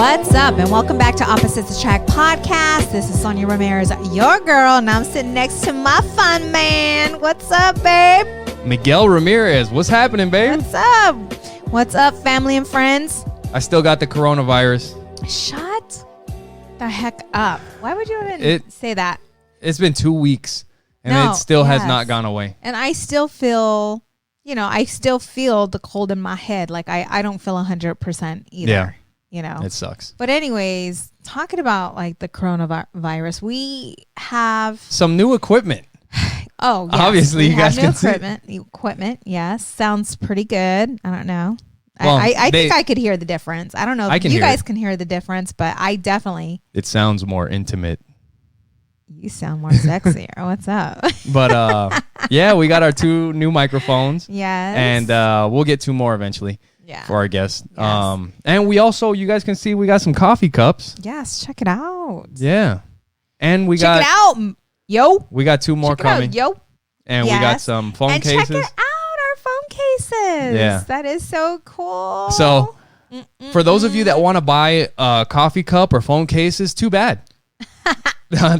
What's up, and welcome back to Opposites Attract podcast. This is Sonja Ramirez, your girl, and I'm sitting next to my fun man. What's up, babe? Miguel Ramirez. What's happening, babe? What's up? What's up, family and friends? I still got the coronavirus. Shut the heck up. Why would you even say that? It's been 2 weeks, and it still has not gone away. And I still feel, the cold in my head. Like, I don't feel 100% either. Yeah. It sucks. But anyways, talking about like the coronavirus, we have some new equipment. Oh, yes. Obviously, you guys can see equipment. Yes, sounds pretty good. I don't know. Well, I think I could hear the difference. I don't know if you guys can hear the difference, but I definitely. It sounds more intimate. You sound more sexier. What's up? But yeah, we got our 2 new microphones. Yes. And we'll get 2 more eventually. Yeah. For our guests. Yes. And we also, you guys can see, we got some coffee cups. Yes, check it out. Yeah. And we check it out, yo. We got 2 more coming. Out, yo. And we got some phone cases. And check it out, our phone cases. Yeah. That is so cool. So, for those of you that want to buy a coffee cup or phone cases, too bad.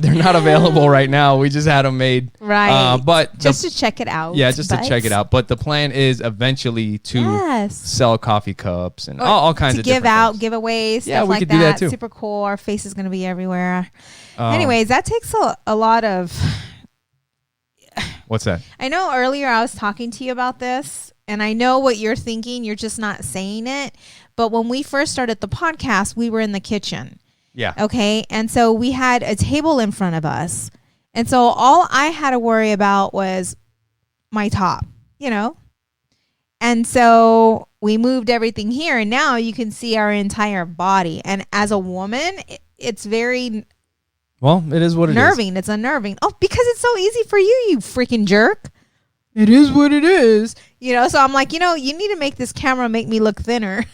They're not available right now. We just had them made. Right. But just to check it out. Yeah, just to check it out. But the plan is eventually to sell coffee cups and all kinds of different out, things. giveaways, Yeah, stuff we like could that. do that too. Super cool. Our face is going to be everywhere. Anyways, that takes a lot of... What's that? I know earlier I was talking to you about this, and I know what you're thinking. You're just not saying it. But when we first started the podcast, we were in the kitchen. Yeah. Okay. And so we had a table in front of us. And so all I had to worry about was my top, And so we moved everything here. And now you can see our entire body. And as a woman, it's very... Well, it is what it is. Nerving. It's unnerving. Oh, because it's so easy for you, you freaking jerk. It is what it is. So I'm like, you need to make this camera make me look thinner.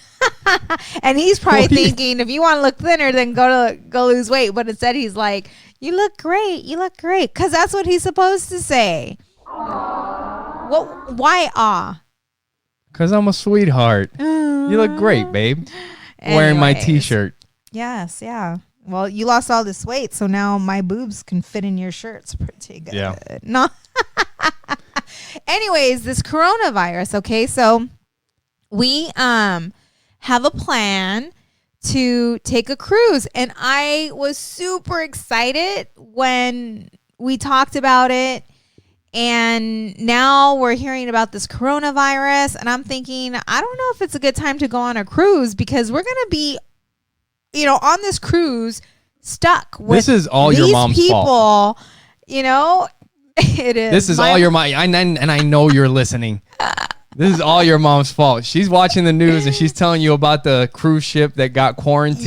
And he's probably thinking, if you want to look thinner, then go lose weight. But instead he's like, you look great. You look great. Because that's what he's supposed to say. Well, why Because I'm a sweetheart. You look great, babe. Wearing my t-shirt. Yes, yeah. Well, you lost all this weight, so now my boobs can fit in your shirts pretty good. Yeah. No. Anyways, this coronavirus, okay? So we have a plan to take a cruise, and I was super excited when we talked about it. And now we're hearing about this coronavirus, and I'm thinking, I don't know if it's a good time to go on a cruise, because we're going to be on this cruise stuck with this is all your mom's people, fault. It is. This is all your mom. And I know you're listening. This is all your mom's fault. She's watching the news and she's telling you about the cruise ship that got quarantined.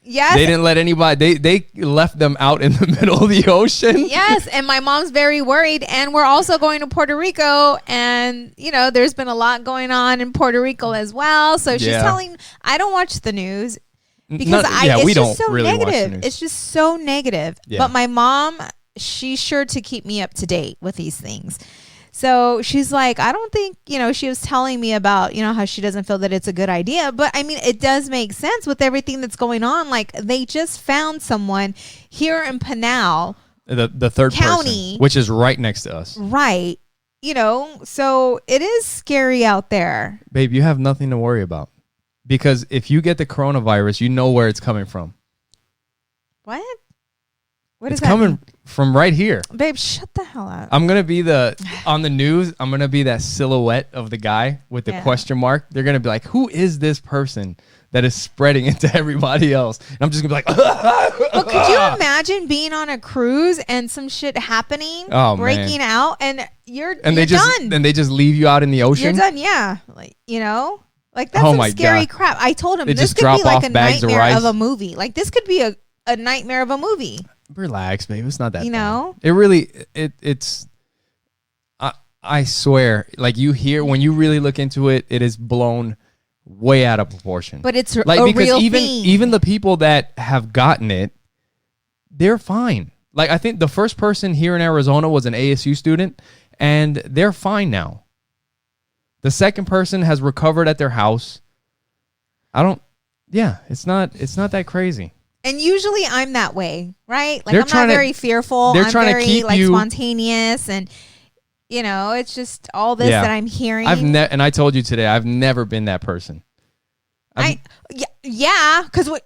Yes. They didn't let anybody. They left them out in the middle of the ocean. Yes. And my mom's very worried. And we're also going to Puerto Rico. And, there's been a lot going on in Puerto Rico as well. So she's telling, I don't watch the news. Because it's just so really negative. It's just so negative. Yeah. But my mom, she's sure to keep me up to date with these things. So she's like, I don't think, she was telling me about, how she doesn't feel that it's a good idea. But I mean, it does make sense with everything that's going on. Like, they just found someone here in Pinal, the third county, person, which is right next to us. Right. So it is scary out there. Babe, you have nothing to worry about. Because if you get the coronavirus, you know where it's coming from. What? What is that? It's coming from right here. Babe, shut the hell up. I'm going to be on the news, I'm going to be that silhouette of the guy with the question mark. They're going to be like, who is this person that is spreading it to everybody else? And I'm just going to be like, well, could you imagine being on a cruise and some shit happening, breaking out, and you're done. And they just leave you out in the ocean? You're done, yeah. Like, that's some scary crap. I told him this could be like a nightmare of a movie. Like, this could be a nightmare of a movie. Relax, babe. It's not that bad. It really, it's, I swear, like, when you really look into it, it is blown way out of proportion. But it's like, because real even the people that have gotten it, they're fine. Like, I think the first person here in Arizona was an ASU student, and they're fine now. The second person has recovered at their house. Yeah, it's not that crazy. And usually I'm that way, right? Like, I'm not very fearful. I'm very keep like spontaneous, and it's just all this that I'm hearing. And I told you today, I've never been that person. Because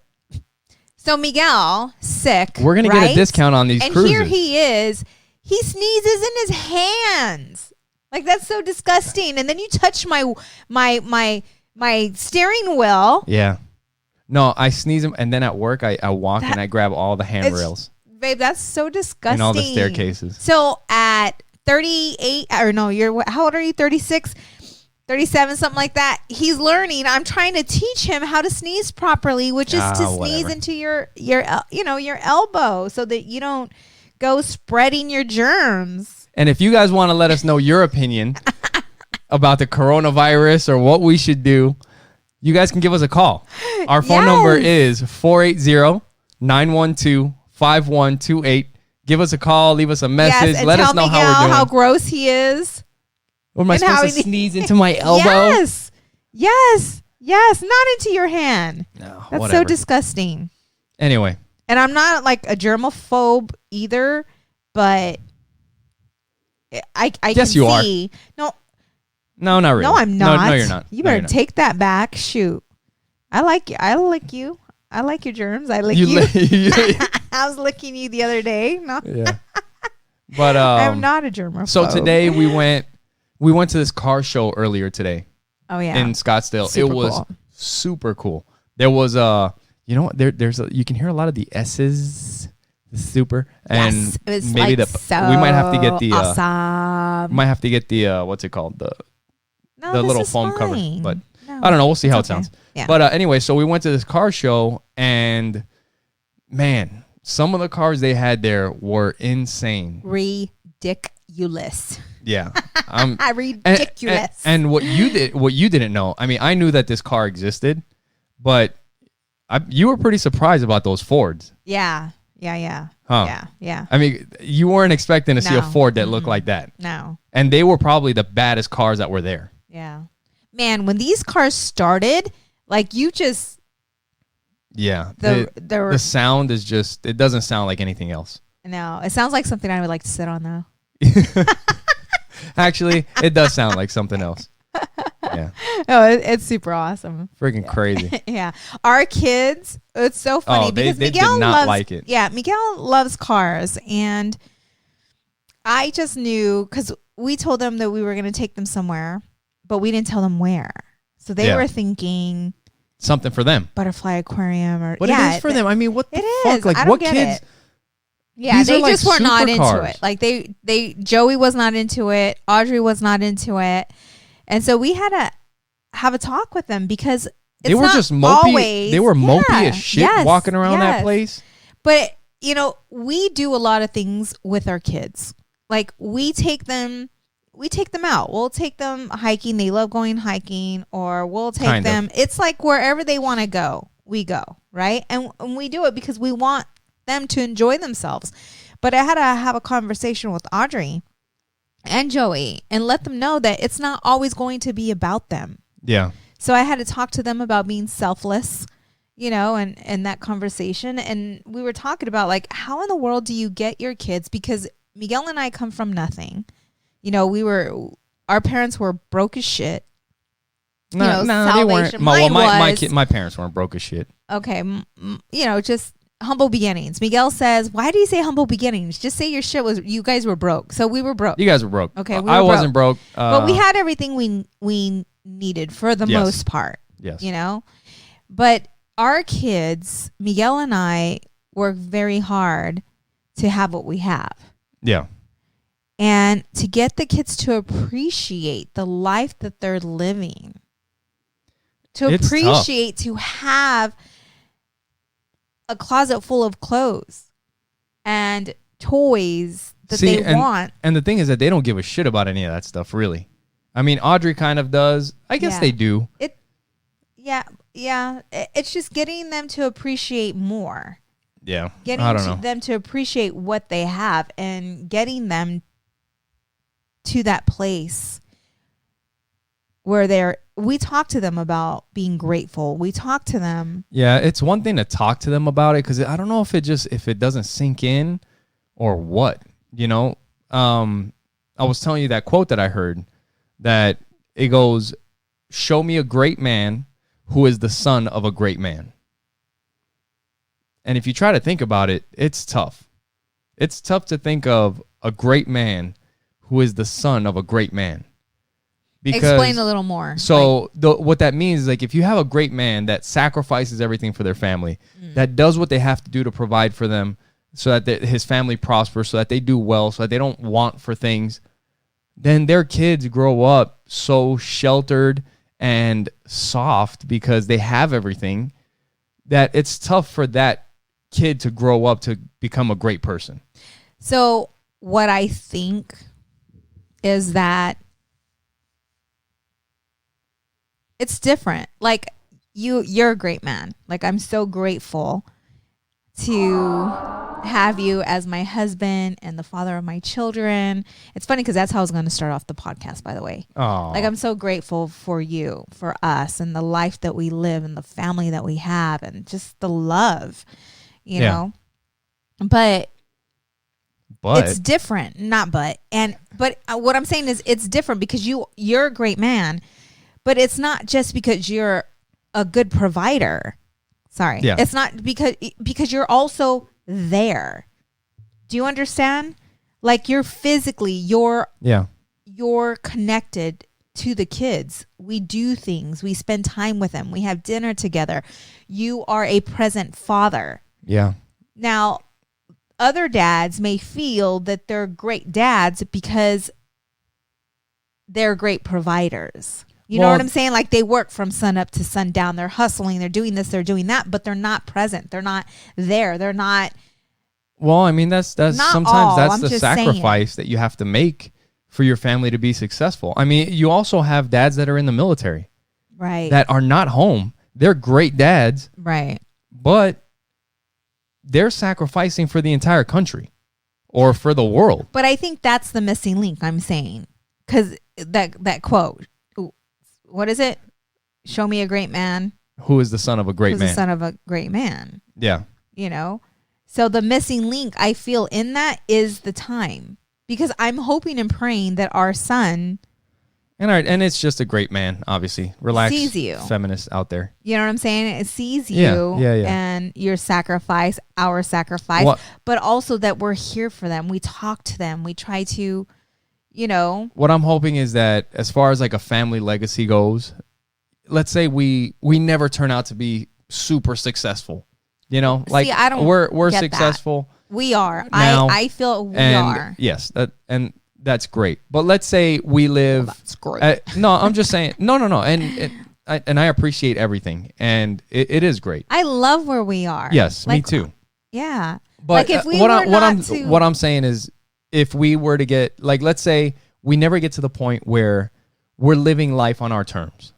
so Miguel sick. We're gonna get a discount on these cruises. And here he is. He sneezes in his hands. Like, that's so disgusting. And then you touch my steering wheel. Yeah. No, I sneeze him, and then at work I walk and I grab all the handrails. Babe, that's so disgusting. And all the staircases. So at 38, or no, how old are you? 36, 37, something like that. He's learning. I'm trying to teach him how to sneeze properly, which is to sneeze into your elbow so that you don't go spreading your germs. And if you guys want to let us know your opinion about the coronavirus or what we should do, you guys can give us a call. Our phone number is 480-912-5128. Give us a call. Leave us a message. Yes, let us know Miguel how we're doing. How gross he is. Or am I supposed to sneeze into my elbow? Yes. Not into your hand. No, that's so disgusting. Anyway. And I'm not like a germaphobe either, but I guess you see. Are. No, not really. No, I'm not. No, you're not. You better take that back. Shoot. I like you. I lick you. I like your germs. I lick you. I was licking you the other day. No. Yeah. But I'm not a germaphobe. So today we went to this car show earlier today. Oh yeah. In Scottsdale. It was super cool. There was there's you can hear a lot of the S's. Super, and yes, it was maybe like we might have to get the awesome. Might have to get the what's it called, the little foam cover, but I don't know, we'll see how it sounds. Yeah. But anyway, so we went to this car show, and man, some of the cars they had there were insane, ridiculous. Yeah. Ridiculous. And what you didn't know, I mean, I knew that this car existed, but you were pretty surprised about those Fords. Yeah. Huh. Yeah. I mean, you weren't expecting to see a Ford that looked like that. No. And they were probably the baddest cars that were there. Yeah. Man, when these cars started, like you just... Yeah. The sound is just, it doesn't sound like anything else. No, it sounds like something I would like to sit on though. Actually, it does sound like something else. Yeah. Oh, it's super awesome. Freaking crazy. Yeah. Our kids, it's so funny because they Miguel did not like it. Yeah, Miguel loves cars, and I just knew because we told them that we were going to take them somewhere, but we didn't tell them where. So they were thinking something for them. Butterfly Aquarium or it is for them. I mean, what the fuck? Like, I don't what get kids? It. Yeah, they just were not into cars. it. Like Joey was not into it. Audrey was not into it. And so we had to have a talk with them because they were just mopey. They were mopey as shit walking around that place. But, we do a lot of things with our kids. Like we take them out. We'll take them hiking. They love going hiking, or we'll take them. It's like wherever they want to go, we go, right? And we do it because we want them to enjoy themselves. But I had to have a conversation with Audrey and Joey and let them know that it's not always going to be about them. Yeah. So I had to talk to them about being selfless, and that conversation. And we were talking about like, how in the world do you get your kids? Because Miguel and I come from nothing. Our parents were broke as shit. No, they weren't. My parents weren't broke as shit. Okay. Just humble beginnings. Miguel says, why do you say humble beginnings? Just say you guys were broke. So we were broke. You guys were broke. Okay. I wasn't broke. But we had everything we needed for the most part. Yes. But our kids, Miguel and I, work very hard to have what we have. Yeah. And to get the kids to appreciate the life that they're living. It's appreciate tough. To have a closet full of clothes and toys that they want. And the thing is that they don't give a shit about any of that stuff, really. I mean, Audrey kind of does. I guess they do. It's just getting them to appreciate more. Yeah. Getting them to appreciate what they have and getting them to that place where they're we talk to them about being grateful. We talk to them. Yeah, it's one thing to talk to them about it, because I don't know if it doesn't sink in or what, you know. I was telling you that quote that I heard, that it goes, "Show me a great man who is the son of a great man." And if you try to think about it, it's tough. It's tough to think of a great man who is the son of a great man. Because, explain a little more. So what that means is, like, if you have a great man that sacrifices everything for their family, that does what they have to do to provide for them, so that his family prospers, so that they do well, so that they don't want for things, then their kids grow up so sheltered and soft because they have everything, that it's tough for that kid to grow up to become a great person. So what I think is that it's different. Like, you're a great man. Like, I'm so grateful to have you as my husband and the father of my children. It's funny because that's how I was going to start off the podcast, by the way. Oh, like, I'm so grateful for you, for us, and the life that we live, and the family that we have, and just the love, you know. But it's different. But what I'm saying is, it's different because you're a great man, but it's not just because you're a good provider. Sorry. Yeah. It's not because you're also there. Do you understand? Like, you're connected to the kids. We do things. We spend time with them. We have dinner together. You are a present father. Yeah. Now, other dads may feel that they're great dads because they're great providers. You know what I'm saying? Like, they work from sun up to sundown. They're hustling. They're doing this. They're doing that. But they're not present. They're not there. They're not. Well, I mean, that's sometimes that's the sacrifice that you have to make for your family to be successful. I mean, you also have dads that are in the military, right? That are not home. They're great dads, right? But they're sacrificing for the entire country or for the world. But I think that's the missing link. I'm saying, because that quote. What is it? Show me a great man. Who is the son of a great man? The son of a great man. Yeah. You know? So the missing link, I feel, in that is the time. Because I'm hoping and praying that our son... And it's just a great man, obviously. Relax, sees you. Feminists out there. You know what I'm saying? It sees you and your sacrifice, our sacrifice. But also that we're here for them. We talk to them. We try to... You know, what I'm hoping is that as far as like a family legacy goes, let's say we never turn out to be super successful. You know, like, we're successful. That. We are. Now, I feel we are. Yes, that's great. But let's say we live. Well, that's great. No, I'm just saying. No. And I appreciate everything, and it is great. I love where we are. Yes, like, me too. Yeah, but like if we what I'm saying is, if we were to get, like, let's say we never get to the point where we're living life on our terms.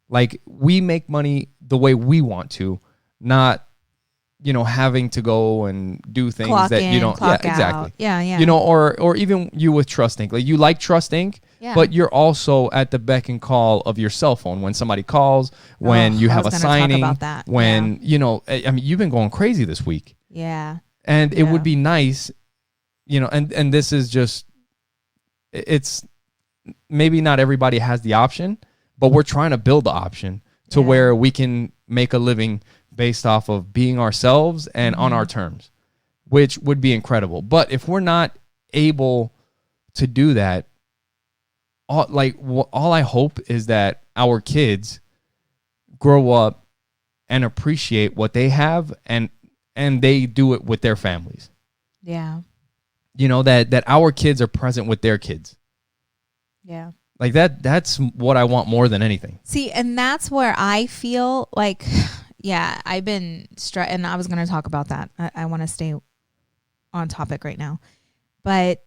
Like, we make money the way we want to, not, you know, having to go and do things clock that in, you don't. Clock yeah, exactly. Out. Yeah. You know, or even you with Trust Inc. Like, you like Trust Inc., but you're also at the beck and call of your cell phone when somebody calls, when you have a signing, when, you know, I mean, you've been going crazy this week. Yeah. And it would be nice, you know, and this is just, it's maybe not everybody has the option, but we're trying to build the option to where we can make a living based off of being ourselves and on our terms, which would be incredible. But if we're not able to do that, all I hope is that our kids grow up and appreciate what they have, and they do it with their families. Yeah. You know, that our kids are present with their kids. Yeah. Like that's what I want more than anything. See, and that's where I feel like, I've been and I was going to talk about that. I want to stay on topic right now. But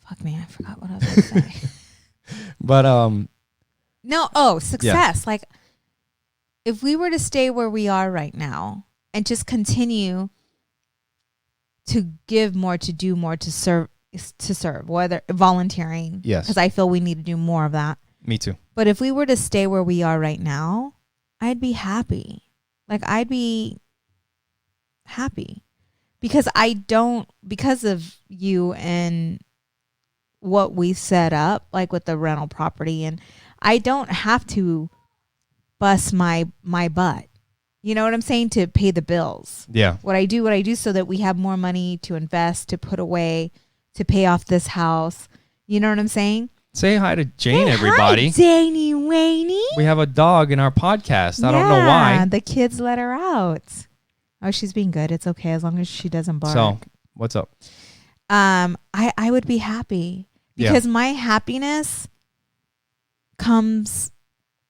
fuck me, I forgot what I was going to say. But success. Yeah. Like, if we were to stay where we are right now and just continue to give more, to do more, to serve, whether volunteering. Yes. Because I feel we need to do more of that. Me too. But if we were to stay where we are right now, I'd be happy. Like, I'd be happy because because of you and what we set up, like with the rental property, and I don't have to bust my butt. You know what I'm saying? To pay the bills. Yeah. What I do so that we have more money to invest, to put away, to pay off this house. You know what I'm saying? Say hi to Jane, everybody. Hi, Danny Waney. We have a dog in our podcast. I don't know why. The kids let her out. Oh, she's being good. It's okay as long as she doesn't bark. So, what's up? I would be happy because my happiness comes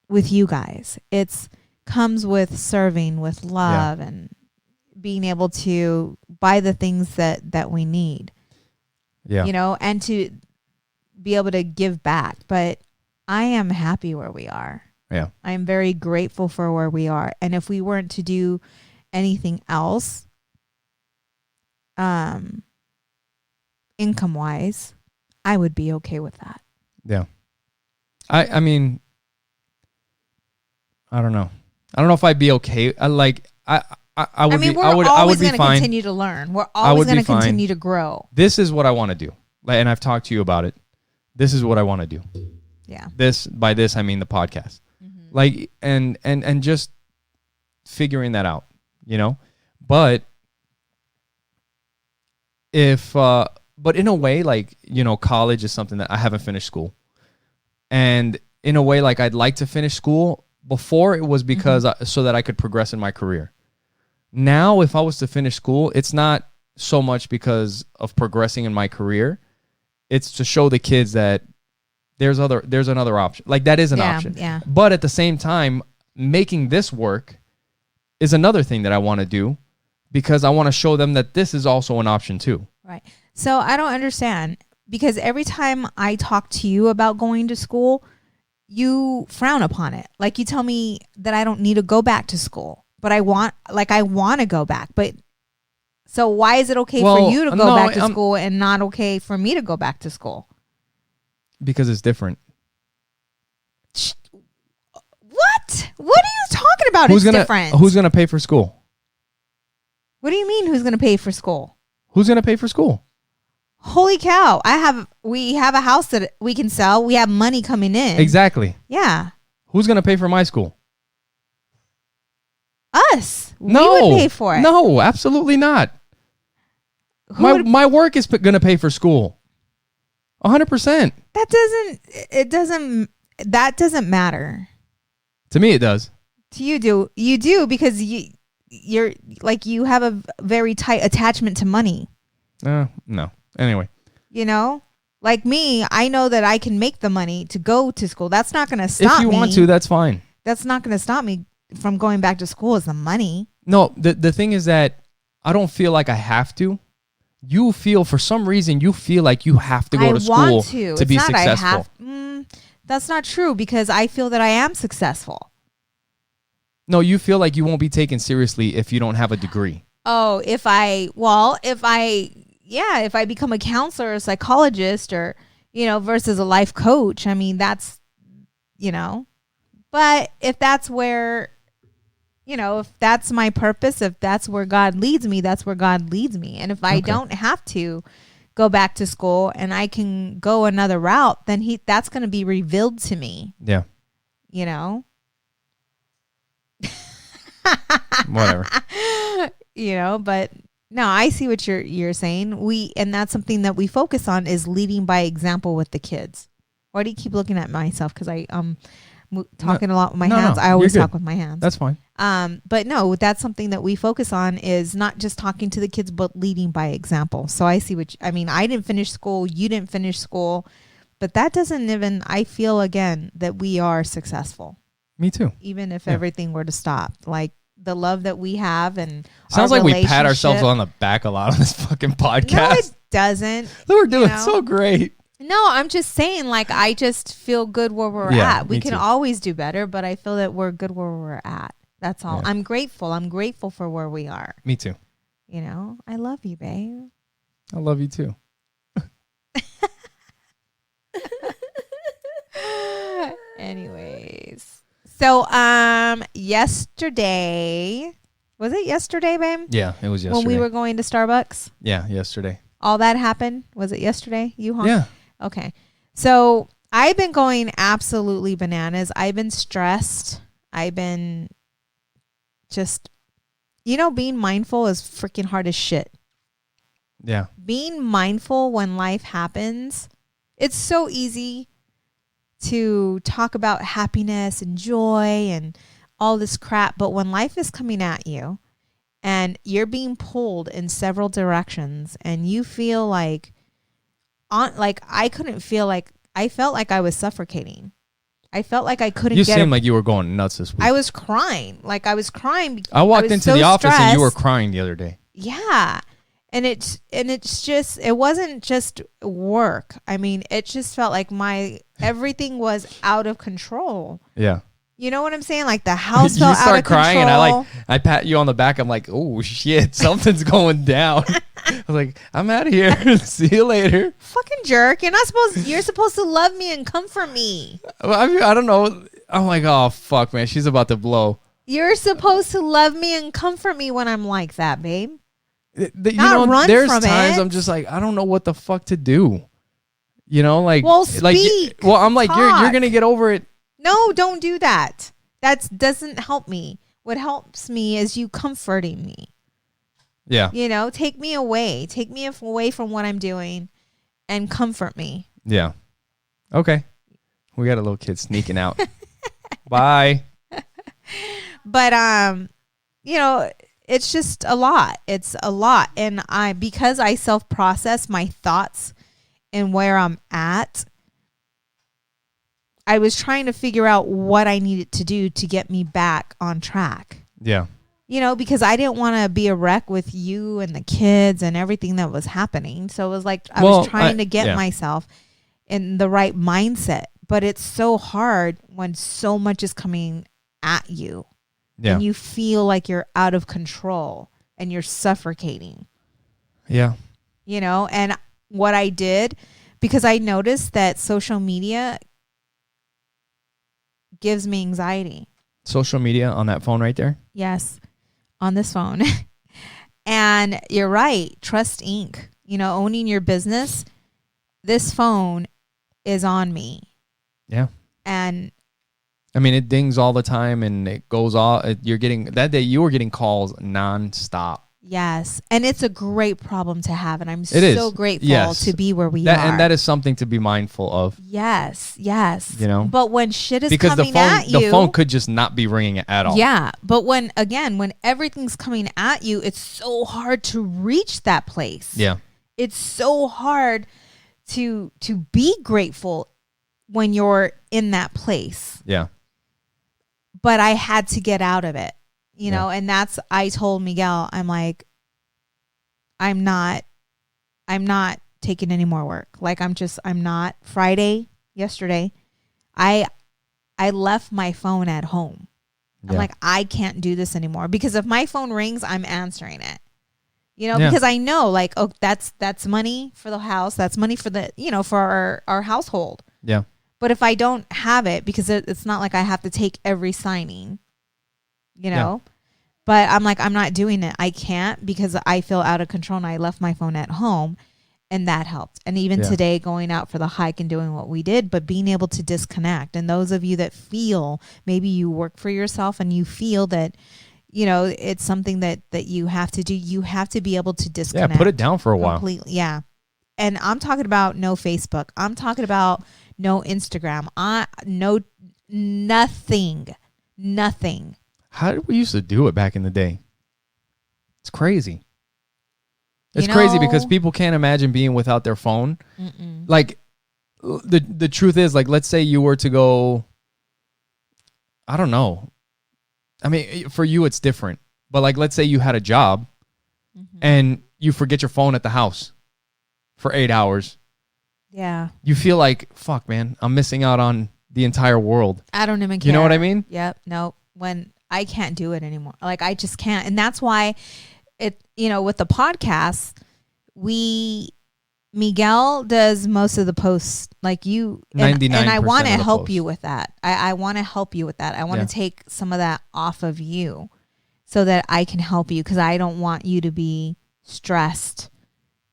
with you guys. It's comes with serving, with love, and being able to buy the things that we need. Yeah. You know, and to be able to give back. But I am happy where we are. Yeah. I am very grateful for where we are. And if we weren't to do anything else, income wise, I would be okay with that. Yeah. I mean, I don't know. I don't know if I'd be okay. I would be always going to fine. continue to learn. We're always going to continue to grow. This is what I want to do. And I've talked to you about it. This is what I want to do. Yeah. By this I mean the podcast. Mm-hmm. Like and just figuring that out, you know? But but in a way, like, you know, college is something that I haven't finished school. And in a way, like, I'd like to finish school. Before, it was because so that I could progress in my career. Now, if I was to finish school, it's not so much because of progressing in my career. It's to show the kids that there's another option. Like, that is an option. Yeah. But at the same time, making this work is another thing that I want to do because I want to show them that this is also an option too. Right. So I don't understand because every time I talk to you about going to school, you frown upon it. Like, you tell me that I don't need to go back to school, but I want to go back. But so why is it okay for you to go back to school and not okay for me to go back to school? Because it's different. What? What are you talking about? It's different. Who's going to pay for school? What do you mean who's going to pay for school? Who's going to pay for school? Holy cow. We have a house that we can sell. We have money coming in. Exactly. Yeah. Who's going to pay for my school? Us. No. We would pay for it. No, absolutely not. My work is going to pay for school. 100%. That doesn't matter. To me, it does. To you do. You do because you're like, you have a very tight attachment to money. No. Anyway. You know, like me, I know that I can make the money to go to school. That's not going to stop me. If you want to, that's fine. That's not going to stop me from going back to school is the money. No, the thing is that I don't feel like I have to. You feel, for some reason, you feel like you have to go to school to be successful. That's not true because I feel that I am successful. No, you feel like you won't be taken seriously if you don't have a degree. Oh, if I become a counselor or a psychologist or, you know, versus a life coach, I mean, that's, you know, but if that's where, you know, if that's my purpose, if that's where God leads me, that's where God leads me. And if I don't have to go back to school and I can go another route, then that's going to be revealed to me. Yeah. You know? Whatever. You know, but no, I see what you're saying. And that's something that we focus on is leading by example with the kids. Why do you keep looking at myself? Because I'm talking a lot with my hands. I always talk with my hands. That's fine. But no, that's something that we focus on is not just talking to the kids, but leading by example. So I see I mean, I didn't finish school. You didn't finish school. But that doesn't even, I feel again that we are successful. Me too. Even if everything were to stop. Like the love that we have and sounds like we pat ourselves on the back a lot on this fucking podcast. No, it doesn't. We're doing so great. No, I'm just saying, like, I just feel good where we're at. We can always do better, but I feel that we're good where we're at. That's all. Yeah. I'm grateful. I'm grateful for where we are. Me too. You know, I love you, babe. I love you too. Anyways. So, yesterday, was it yesterday, babe? Yeah, it was yesterday. When we were going to Starbucks? Yeah, yesterday. All that happened? Was it yesterday? You home? Yeah. Okay. So, I've been going absolutely bananas. I've been stressed. I've been just, being mindful is freaking hard as shit. Yeah. Being mindful when life happens, it's so easy to talk about happiness and joy and all this crap. But when life is coming at you and you're being pulled in several directions and you feel like I felt like I was suffocating. I felt like I couldn't You seemed like you were going nuts this week. I was crying. I walked into the office and you were crying the other day. Yeah. And it wasn't just work. I mean, it just felt like everything was out of control. Yeah. You know what I'm saying? Like the house felt out of control. You start crying and I pat you on the back. I'm like, oh shit, something's going down. I was like, I'm out of here. See you later. Fucking jerk. You're supposed to love me and comfort me. I don't know. I'm like, oh fuck, man. She's about to blow. You're supposed to love me and comfort me when I'm like that, babe. There's times I'm just like, I don't know what the fuck to do. Well, speak. I'm like, you're gonna get over it. No, don't do that. That doesn't help me. What helps me is you comforting me. Yeah. Take me away. Take me away from what I'm doing and comfort me. Yeah. Okay. We got a little kid sneaking out. Bye. But it's just a lot. It's a lot. And because I self-process my thoughts and where I'm at, I was trying to figure out what I needed to do to get me back on track. Yeah. Because I didn't want to be a wreck with you and the kids and everything that was happening. So it was like I was trying to get myself in the right mindset. But it's so hard when so much is coming at you. Yeah. And you feel like you're out of control and you're suffocating. Yeah. And what I did, because I noticed that social media gives me anxiety. Social media on that phone right there? Yes, on this phone. And you're right. Trust Inc. Owning your business, this phone is on me. Yeah. And I mean, it dings all the time and it goes off. That day you were getting calls nonstop. Yes. And it's a great problem to have. And I'm so grateful to be where we are. And that is something to be mindful of. Yes. Yes. But when shit is coming at you. The phone could just not be ringing at all. Yeah. But when everything's coming at you, it's so hard to reach that place. Yeah. It's so hard to be grateful when you're in that place. Yeah. But I had to get out of it, and I told Miguel, I'm like, I'm not taking any more work. Like, I'm not. Yesterday, I left my phone at home. Yeah. I'm like, I can't do this anymore because if my phone rings, I'm answering it, because I know like, oh, that's money for the house. That's money for for our household. Yeah. But if I don't have it, because it's not like I have to take every signing, but I'm like, I'm not doing it. I can't because I feel out of control and I left my phone at home and that helped. And even today going out for the hike and doing what we did, but being able to disconnect. And those of you that feel maybe you work for yourself and you feel that, it's something that you have to do. You have to be able to disconnect. Yeah, put it down for a while. Completely, yeah. And I'm talking about no Facebook. I'm talking about no Instagram. Nothing. How did we used to do it back in the day? It's crazy. It's crazy because people can't imagine being without their phone. Mm-mm. Like the truth is, like, let's say you were to go, I don't know. I mean, for you, it's different. But like, let's say you had a job and you forget your phone at the house for 8 hours. Yeah. You feel like, fuck, man, I'm missing out on the entire world. I don't even care. You know what I mean? Yep. No, when I can't do it anymore. Like, I just can't. And that's why with the podcast, we Miguel does most of the posts, like you, and I want to help you with that. I want to help you with that. I want to take some of that off of you so that I can help you, because I don't want you to be stressed,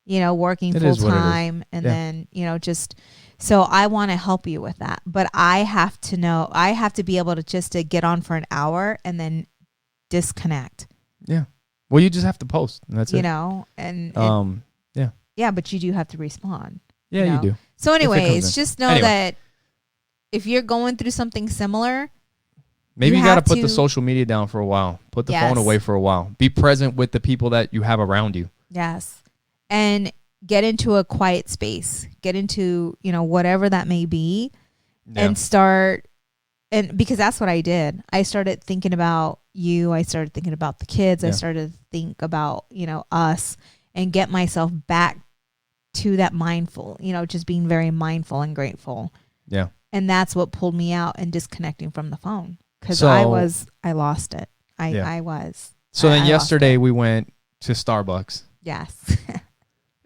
working full time and then, just, so I want to help you with that. But I have to be able to just to get on for an hour and then disconnect. Yeah. Well, you just have to post, and that's it. And yeah, but you do have to respond. Yeah, you do. So anyways, just know that if you're going through something similar, maybe you got to put the social media down for a while. Put the phone away for a while. Be present with the people that you have around you. Yes. And get into a quiet space. Get into, whatever that may be, and start. And because that's what I did. I started thinking about you. I started thinking about the kids. I started to think about, us, and get myself back to that mindful, just being very mindful and grateful. Yeah. And that's what pulled me out and disconnecting from the phone, because I lost it. I was. So then yesterday we went to Starbucks. Yes.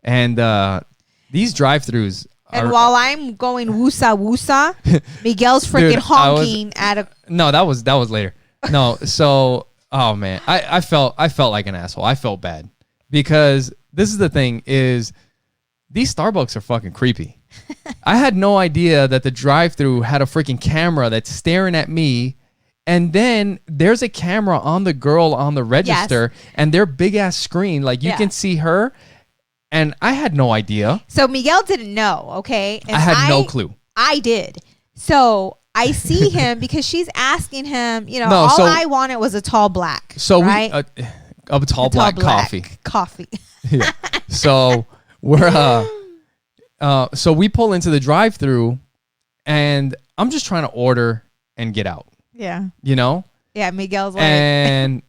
And these drive-thrus. And while I'm going woosa woosa, Miguel's freaking honking at a. No, that was later. No, so oh man, I felt like an asshole. I felt bad because this is the thing is these Starbucks are fucking creepy. I had no idea that the drive-thru had a freaking camera that's staring at me. And then there's a camera on the girl on the register, and their big ass screen, like you can see her. And I had no idea. So Miguel didn't know, okay? And I had no clue. I did. So I see him because she's asking him, I wanted was a tall black. So right? A tall black coffee. Coffee. Yeah. So we're so we pull into the drive-thru, and I'm just trying to order and get out. Yeah. Yeah, Miguel's like, and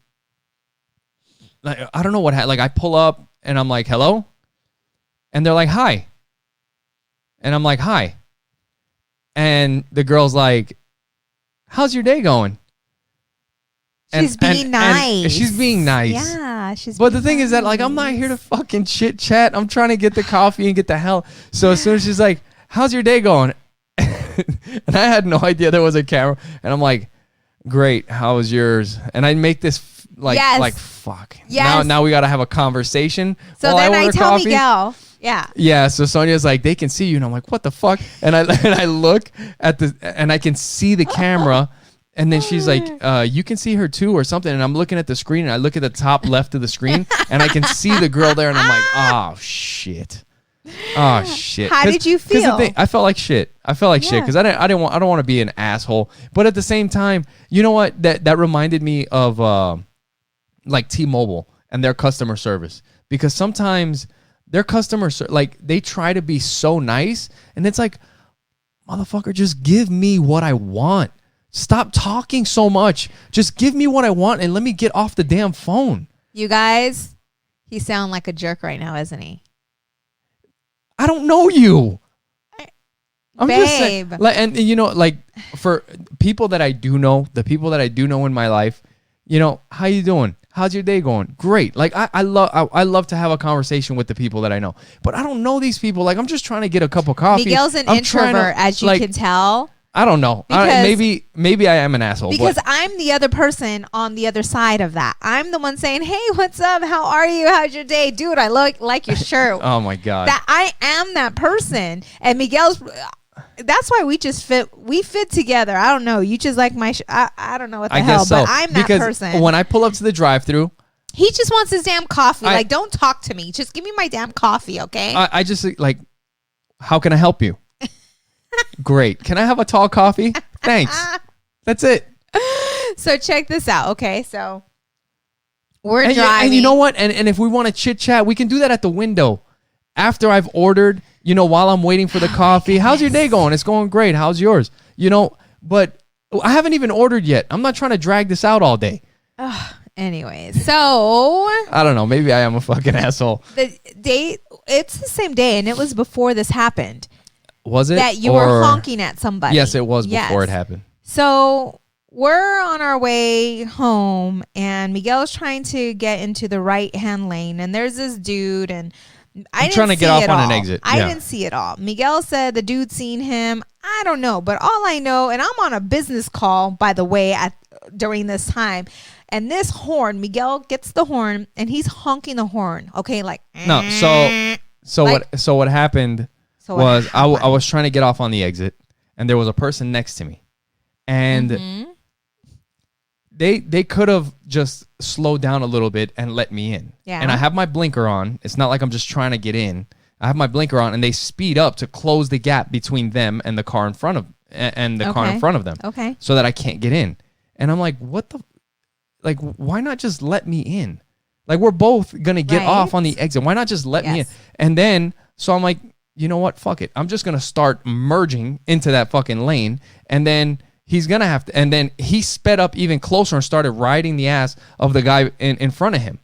like I don't know what like I pull up and I'm like, hello? And they're like, hi. And I'm like, hi. And the girl's like, how's your day going? She's being nice. And she's being nice. Yeah, But the thing is that, like, I'm not here to fucking chit chat. I'm trying to get the coffee and get the hell. So as soon as she's like, how's your day going? And I had no idea there was a camera. And I'm like, great. How was yours? And I make this like fuck. Yes. Now we got to have a conversation. So then I tell Miguel. Yeah. Yeah. So Sonja's like, they can see you. And I'm like, what the fuck? And I look at and I can see the camera. And then she's like, you can see her too or something. And I'm looking at the screen, and I look at the top left of the screen, and I can see the girl there. And I'm like, oh, shit. Oh, shit. How did you feel? The thing, I felt like shit. Shit because I don't want to be an asshole. But at the same time, you know what? That reminded me of like T-Mobile and their customer service. Because sometimes their like they try to be so nice, and it's like, motherfucker, just give me what I want. Stop talking so much. Just give me what I want and let me get off the damn phone. You guys, he sounds like a jerk right now, isn't he? I don't know you. I'm Babe. Just saying, like, and like for people that I do know, the people that I do know in my life, how you doing? How's your day going? Great. Like I love to have a conversation with the people that I know, but I don't know these people. Like I'm just trying to get a cup of coffee. Miguel's an introvert, as you can tell. I don't know. Maybe I am an asshole. Because I'm the other person on the other side of that. I'm the one saying, hey, what's up? How are you? How's your day? Dude, I look like your shirt. Oh, my God. That I am that person. And Miguel's... That's why we just fit. We fit together. I don't know. You just like my... I don't know what the hell, but I'm that person. When I pull up to the drive-thru... He just wants his damn coffee. Like, don't talk to me. Just give me my damn coffee, okay? I just, like, how can I help you? Great. Can I have a tall coffee? Thanks. That's it. So check this out. Okay, so we're driving. And you know what? And if we want to chit chat, we can do that at the window. After I've ordered, while I'm waiting for the coffee. How's your day going? It's going great. How's yours? But I haven't even ordered yet. I'm not trying to drag this out all day. Anyways, so I don't know. Maybe I am a fucking asshole. It's the same day, and it was before this happened. Was it? That you were honking at somebody. Yes, it was before it happened. So we're on our way home, and Miguel's trying to get into the right-hand lane, and there's this dude, and I'm trying to get off on an exit. I didn't see it all. Miguel said the dude seen him. I don't know, but all I know, and I'm on a business call, by the way, during this time, and this horn, Miguel gets the horn and he's honking the horn. Okay, like no. So what happened was I was trying to get off on the exit, and there was a person next to me, and they could have just slowed down a little bit and let me in. Yeah. And I have my blinker on. It's not like I'm just trying to get in. I have my blinker on, and they speed up to close the gap between them and the car in front of car in front of them. Okay. So that I can't get in. And I'm like, what the? Like, why not just let me in? Like, we're both gonna get off on the exit. Why not just let me in? And then, so I'm like, you know what? Fuck it. I'm just gonna start merging into that fucking lane, and then he's gonna have to. And then he sped up even closer and started riding the ass of the guy in front of him.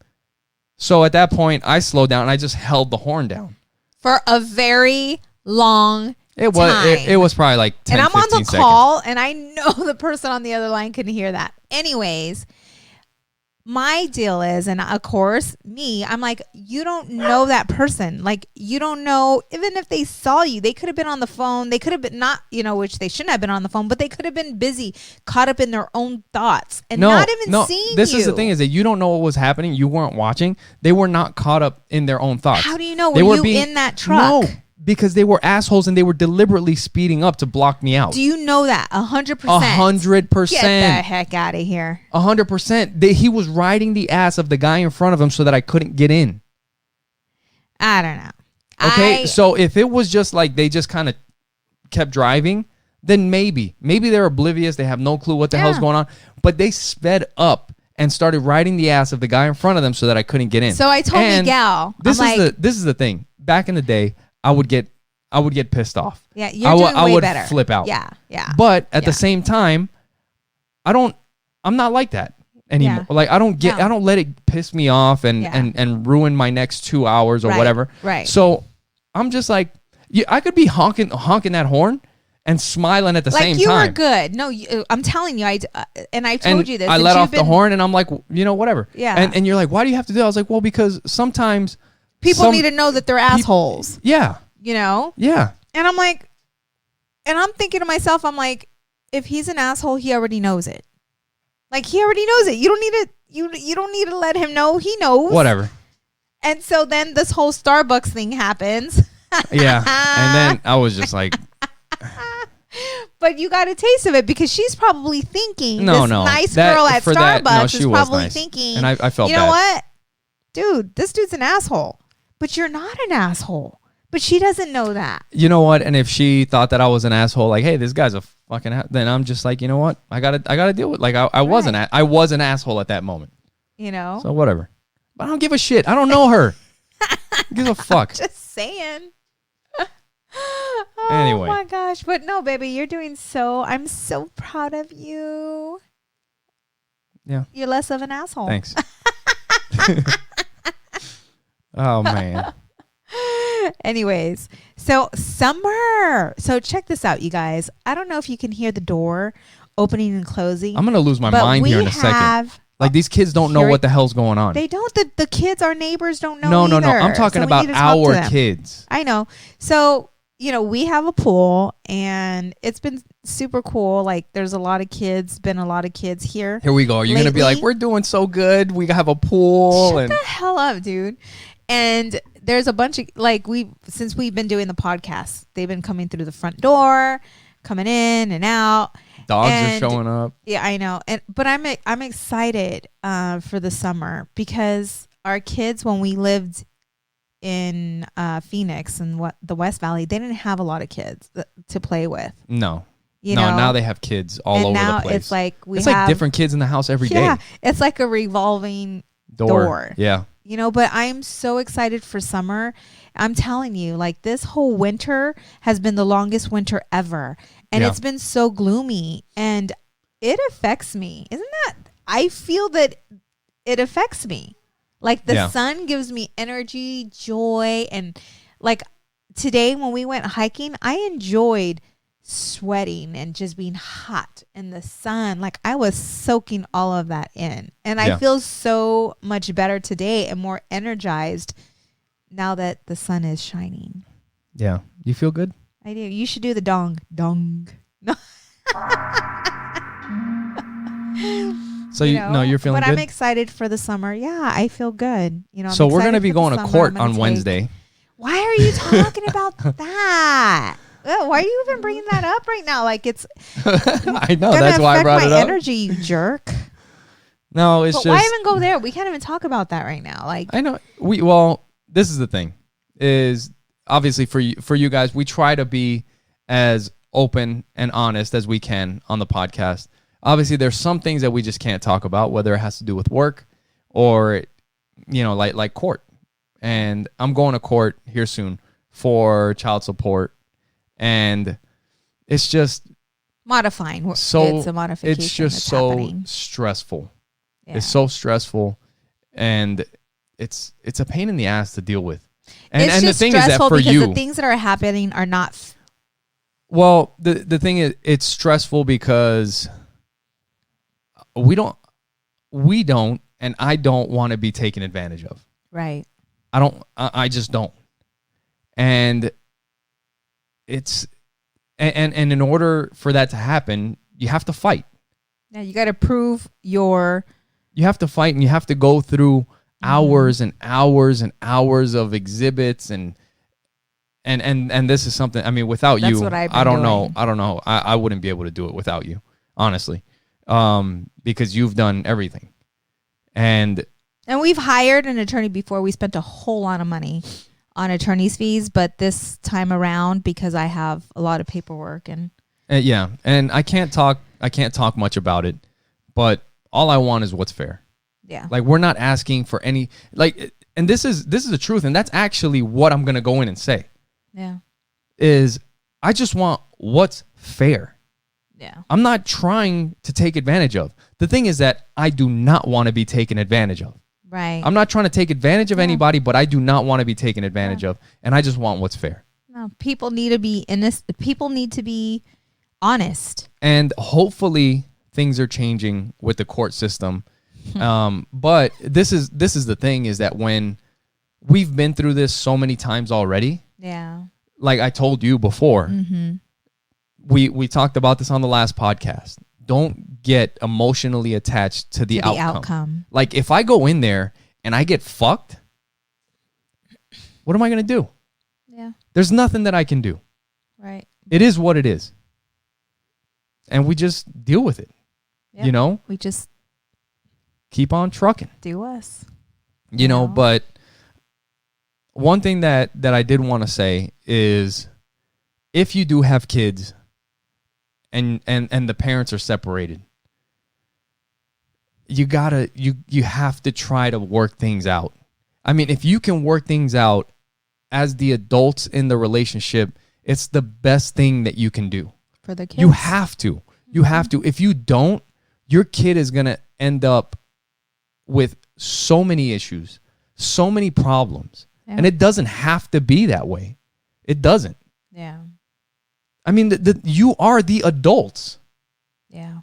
So at that point, I slowed down and I just held the horn down for a very long time. It was probably like 10, and I'm 15 on the seconds. call, and I know the person on the other line couldn't hear that. Anyways, my deal is, and of course, I'm like, you don't know that person. Like, you don't know, even if they saw you, they could have been on the phone. They could have been not, which they shouldn't have been on the phone, but they could have been busy, caught up in their own thoughts and not even seeing you. This is the thing, is that you don't know what was happening. You weren't watching. They were not caught up in their own thoughts. How do you know? Were you in that truck? No. Because they were assholes and they were deliberately speeding up to block me out. Do you know that? 100%. 100%. Get the heck out of here. 100%. He was riding the ass of the guy in front of him so that I couldn't get in. I don't know. Okay, so if it was just like they just kind of kept driving, then maybe they're oblivious. They have no clue what the hell's going on. But they sped up and started riding the ass of the guy in front of them so that I couldn't get in. So I told Miguel, this is the thing. Back in the day, I would get pissed off. Yeah, you're doing way better. I would flip out. Yeah. But at the same time, I'm not like that anymore. Yeah. Like I don't let it piss me off and ruin my next 2 hours or whatever. Right. So I'm just like, I could be honking that horn and smiling at the same time. Like you were good. No, I'm telling you, I told you this. I let off the horn and I'm like, whatever. Yeah. And you're like, why do you have to do that? I was like, well, because sometimes people need to know that they're assholes. Yeah. Yeah. And I'm like, and I'm thinking to myself, I'm like, if he's an asshole, he already knows it. Like he already knows it. You don't need to. You don't need to let him know. He knows. Whatever. And so then this whole Starbucks thing happens. Yeah. And then I was just like. But you got a taste of it because she's probably thinking nice girl at Starbucks is probably thinking. And I felt you know what? Dude, this dude's an asshole. But you're not an asshole. But she doesn't know that. You know what? And if she thought that I was an asshole, like, hey, this guy's a fucking then I'm just like, you know what? I gotta deal with it. Like I was an asshole at that moment. So whatever. But I don't give a shit. I don't know her. Give a fuck. Just saying. Anyway. Oh my gosh. But no, baby, I'm so proud of you. Yeah. You're less of an asshole. Thanks. Oh man. Anyways, so summer. So check this out, you guys. I don't know if you can hear the door opening and closing. I'm gonna lose my mind here in a second. Like these kids don't know what the hell's going on. They don't. The kids, our neighbors, don't know. No. I'm talking about our kids. I know. So we have a pool, and it's been super cool. Like there's been a lot of kids here. Here we go. You're gonna be like, we're doing so good. We have a pool. Shut the hell up, dude. And there's a bunch of since we've been doing the podcast, they've been coming through the front door, coming in and out. Dogs are showing up. Yeah, I know. But I'm excited for the summer because our kids, when we lived in Phoenix and the West Valley, they didn't have a lot of kids to play with. No. Now they have kids all over the place. It's like it's like different kids in the house every day. Yeah, it's like a revolving door. Yeah. But I'm so excited for summer. I'm telling you, like this whole winter has been the longest winter ever. And it's been so gloomy and it affects me. I feel that it affects me. Like the sun gives me energy, joy. And like today when we went hiking, I enjoyed sweating and just being hot in the sun. Like I was soaking all of that in, and I feel so much better today and more energized now that the sun is shining. Yeah. You feel good? I do. You should do the dong. Dong. No. So you're feeling but good? I'm excited for the summer. Yeah, I feel good. So we're going to be going to court on Wednesday. Why are you talking about that? Why are you even bringing that up right now? Like it's I know, that's why I brought it up. My energy, you jerk. No, it's but just, why even go there? We can't even talk about that right now. Like I know. Well, this is the thing. Is obviously for you guys, we try to be as open and honest as we can on the podcast. Obviously, there's some things that we just can't talk about, whether it has to do with work or, like court. And I'm going to court here soon for child support. And it's just modifying. So it's a modification. It's just so happening. Stressful. Yeah. It's so stressful. And it's a pain in the ass to deal with. And the thing is that for you, the things that are happening are not. Well, the thing is, it's stressful because we don't, and I don't want to be taken advantage of. Right. I just don't. And it's, and in order for that to happen, you have to fight. Yeah, you got to prove your. You have to fight, and you have to go through hours and hours and hours of exhibits and this is something, I mean, without That's you, what I don't know. I wouldn't be able to do it without you, honestly. Because you've done everything. And we've hired an attorney before. We spent a whole lot of money on attorney's fees, but this time around, because I have a lot of paperwork and yeah, and I can't talk much about it, but all I want is what's fair. Yeah. Like, we're not asking for any, like, and this is the truth, and that's actually what I'm going to go in and say. Yeah. Is I just want what's fair. Yeah. I'm not trying to take advantage of. The thing is that I do not want to be taken advantage of. Right. I'm not trying to take advantage of anybody, but I do not want to be taken advantage of, and I just want what's fair. No, people need to be people need to be honest. And hopefully things are changing with the court system. But this is the thing, is that when we've been through this so many times already. Yeah. Like I told you before, we talked about this on the last podcast. Don't get emotionally attached to the outcome. Like, if I go in there and I get fucked, what am I going to do? Yeah. There's nothing that I can do. Right. It is what it is. And we just deal with it. Yep. We just keep on trucking. Do us. But one thing that I did want to say is, if you do have kids and the parents are separated, you have to try to work things out. I mean, if you can work things out as the adults in the relationship, it's the best thing that you can do. For the kids. You have to. You have to. If you don't, your kid is going to end up with so many issues, so many problems. Yeah. And it doesn't have to be that way. It doesn't. Yeah. I mean, you are the adults. Yeah.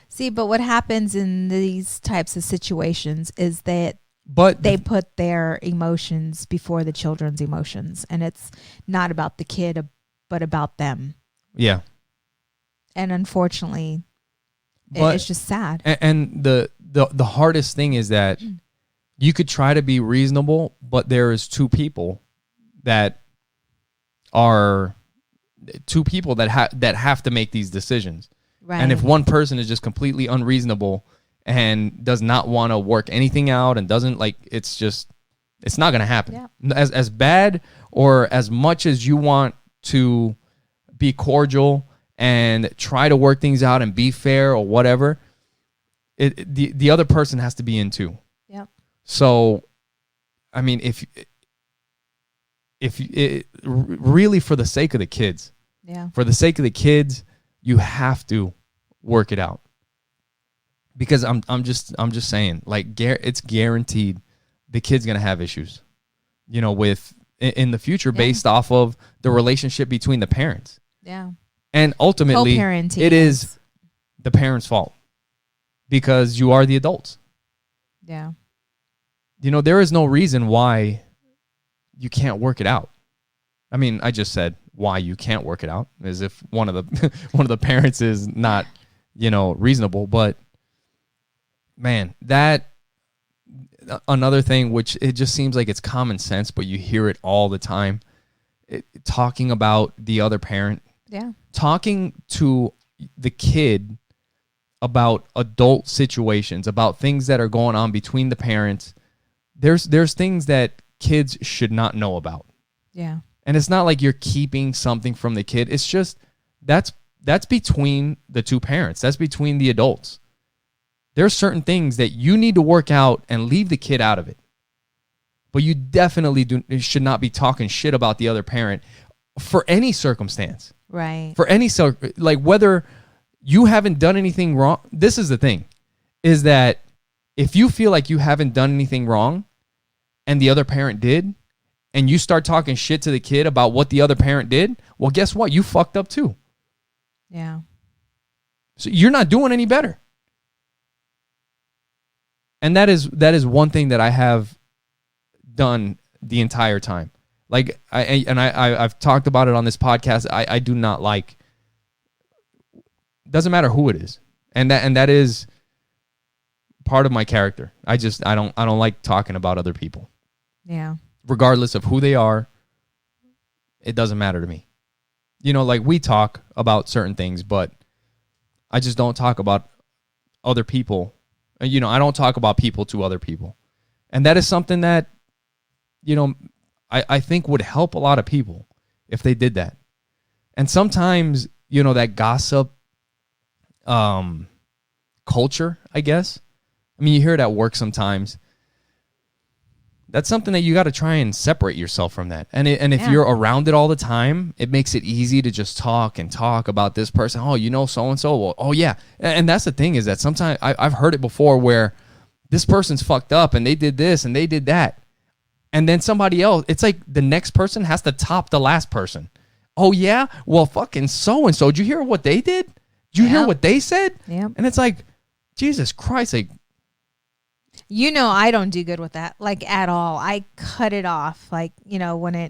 See, but what happens in these types of situations is that they put their emotions before the children's emotions, and it's not about the kid, but about them. Yeah. And unfortunately, it's just sad. And the hardest thing is that you could try to be reasonable, but there is two people that have to make these decisions. Right. And if one person is just completely unreasonable and does not want to work anything out and doesn't, like, it's not going to happen. Yeah. As bad or as much as you want to be cordial and try to work things out and be fair or whatever, the other person has to be in too. Yep. So, I mean, if really, for the sake of the kids, you have to work it out. Because I'm just saying, like, it's guaranteed the kid's gonna have issues, with in the future based off of the relationship between the parents. Yeah. And ultimately, it is the parents' fault because you are the adults. Yeah. There is no reason why, you can't work it out. I mean, I just said why you can't work it out, as if one of the parents is not, reasonable. But man, that another thing, which it just seems like it's common sense, but you hear it all the time. Talking about the other parent. Yeah. Talking to the kid about adult situations, about things that are going on between the parents. There's things that kids should not know about. Yeah. And it's not like you're keeping something from the kid. It's just that's between the two parents. That's between the adults. There's certain things that you need to work out and leave the kid out of it. But you definitely should not be talking shit about the other parent for any circumstance. Right. For any, like, whether you haven't done anything wrong. This is the thing, is that if you feel like you haven't done anything wrong and the other parent did, and you start talking shit to the kid about what the other parent did, well, guess what? You fucked up too. Yeah. So you're not doing any better. And that is one thing that I have done the entire time. Like I've talked about it on this podcast. I do not like, doesn't matter who it is. And that is part of my character. I don't like talking about other people. Yeah. Regardless of who they are, it doesn't matter to me. Like, we talk about certain things, but I just don't talk about other people. I don't talk about people to other people. And that is something that, I think would help a lot of people if they did that. And sometimes, that gossip culture, I guess. I mean, you hear it at work sometimes. That's something that you got to try and separate yourself from that. And if you're around it all the time, it makes it easy to just talk about this person. Oh, so-and-so. Well, oh, yeah. And that's the thing, is that sometimes I've heard it before where this person's fucked up and they did this and they did that. And then somebody else, it's like the next person has to top the last person. Oh, yeah? Well, fucking so-and-so. Did you hear what they did? Did you hear what they said? Yeah. And it's like, Jesus Christ, like, I don't do good with that, like, at all. I cut it off. Like, my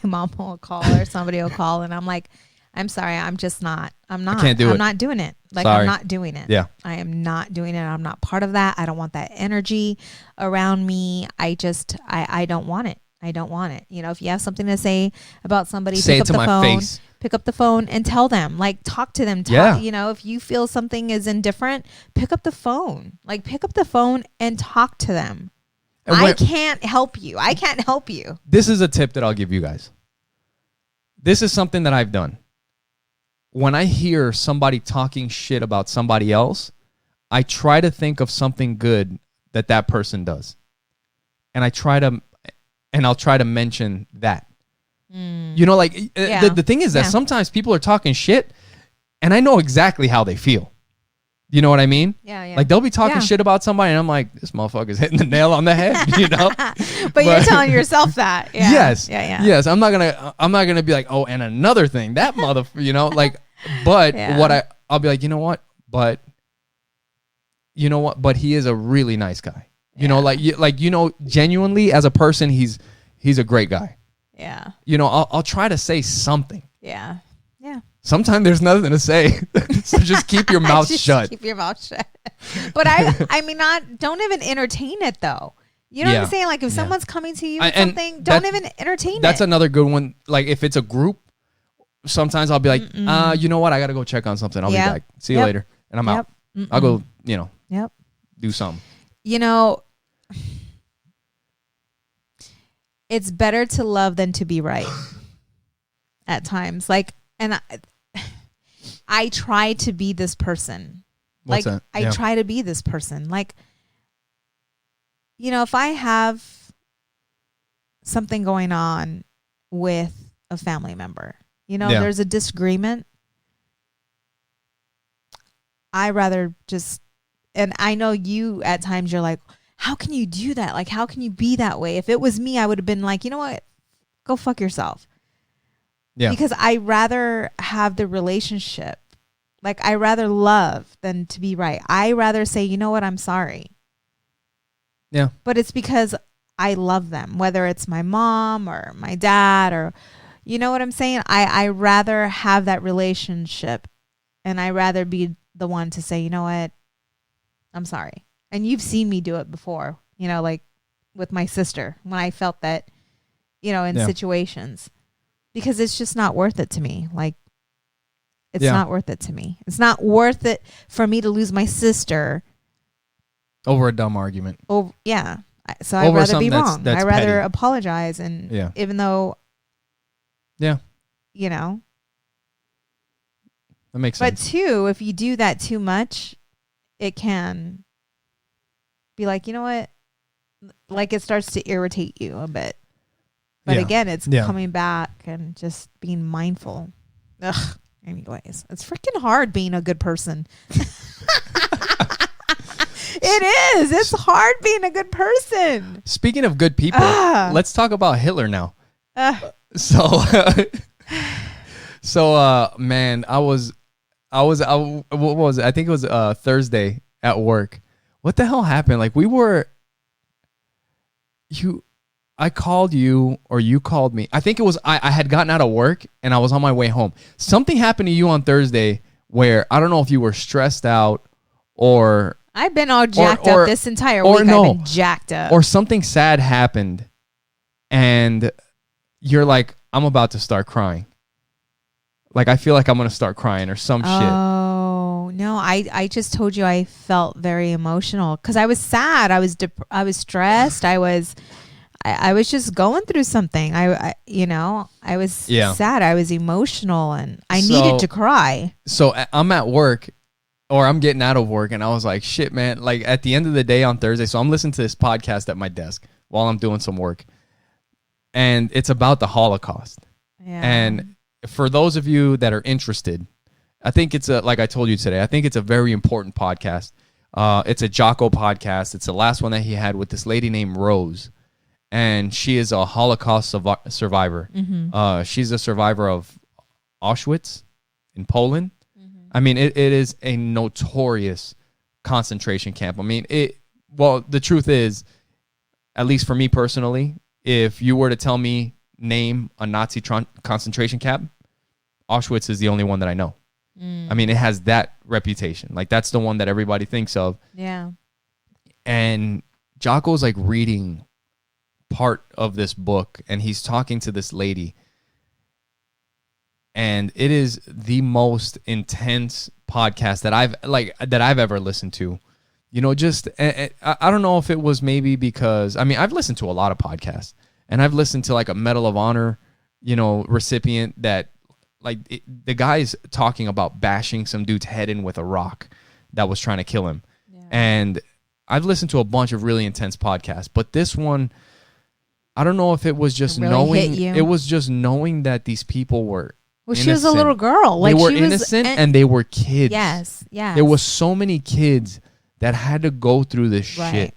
mom will call or somebody will call and I'm like, I'm sorry, I'm not. I can't do it. I'm not doing it. Like, sorry. I'm not doing it. Yeah. I am not doing it. I'm not part of that. I don't want that energy around me. I don't want it. I don't want it. If you have something to say about somebody, say it to my face. Pick up the phone and tell them, like, talk to them. If you feel something is indifferent, pick up the phone. Like, pick up the phone and talk to them. I can't help you. I can't help you. This is a tip that I'll give you guys. This is something that I've done. When I hear somebody talking shit about somebody else, I try to think of something good that person does. And I'll try to mention that. The thing is that sometimes people are talking shit and I know exactly how they feel. You know what I mean? Yeah. Like, they'll be talking shit about somebody and I'm like, this motherfucker's hitting the nail on the head, but you're telling yourself that. Yeah. Yes. Yeah. Yes. I'm not gonna be like, oh, and another thing, that but what I'll be like, but he is a really nice guy. Genuinely as a person, he's a great guy. Yeah. I'll try to say something. Yeah. Yeah. Sometimes there's nothing to say. So just keep your mouth shut. Keep your mouth shut. But don't even entertain it though. You know what I'm saying? Like, if someone's coming to you with something, don't even entertain it. That's another good one. Like, if it's a group, sometimes I'll be like, you know what? I got to go check on something. I'll be back. See you later. And I'm out. I'll go, do something. It's better to love than to be right at times. Like, and I try to be this person. What's that? I try to be this person. Like, if I have something going on with a family member, there's a disagreement, I rather just, and I know you at times, you're like, how can you do that? Like, how can you be that way? If it was me, I would have been like, you know what? Go fuck yourself. Yeah. Because I rather have the relationship. Like, I rather love than to be right. I rather say, you know what? I'm sorry. Yeah. But it's because I love them, whether it's my mom or my dad, or you know what I'm saying? I rather have that relationship, and I rather be the one to say, you know what, I'm sorry. And you've seen me do it before, you know, like with my sister when I felt that, you know, in situations, because it's just not worth it to me. Like, it's not worth it to me. It's not worth it for me to lose my sister over a dumb argument. Oh, yeah. So I'd rather be wrong. That's I'd rather petty. apologize. And even though, you know, that makes sense. But too, if you do that too much, it can be like, you know what? Like, it starts to irritate you a bit. But again, it's coming back and just being mindful. Ugh. Anyways, it's freaking hard being a good person. It is. It's hard being a good person. Speaking of good people, let's talk about Hitler now. So, man, what was it? I think it was Thursday at work. What the hell happened? Like, I called you or you called me. I think it was I had gotten out of work and I was on my way home. Something happened to you on Thursday where I don't know if you were stressed out or I've been all jacked up this entire week. I've been jacked up. Or something sad happened and you're like, I'm about to start crying. Like, I feel like I'm going to start crying or some shit. Oh, no. I just told you I felt very emotional because I was sad. I was stressed. I was just going through something. I was sad. I was emotional and I needed to cry. So I'm at work or I'm getting out of work and I was like, shit, man. Like, at the end of the day on Thursday, so I'm listening to this podcast at my desk while I'm doing some work. And it's about the Holocaust. Yeah. And for those of you that are interested, I think like I told you today, I think it's a very important podcast. It's a Jocko podcast. It's the last one that he had with this lady named Rose. And she is a Holocaust survivor. Mm-hmm. She's a survivor of Auschwitz in Poland. Mm-hmm. I mean, it is a notorious concentration camp. I mean, the truth is, at least for me personally, if you were to tell me, name a Nazi concentration camp, Auschwitz is the only one that I know. I mean, it has that reputation. Like, that's the one that everybody thinks of. Yeah. And Jocko's like reading part of this book and he's talking to this lady. And it is the most intense podcast that I've ever listened to. You know, just, I don't know if it was maybe because, I mean, I've listened to a lot of podcasts and I've listened to like a Medal of Honor, you know, recipient that like the guy's talking about bashing some dude's head in with a rock that was trying to kill him. Yeah. And I've listened to a bunch of really intense podcasts, but this one, I don't know if it was just it was just knowing that these people were innocent. She was a little girl. Like, they were innocent and they were kids. Yes. There was so many kids that had to go through this shit.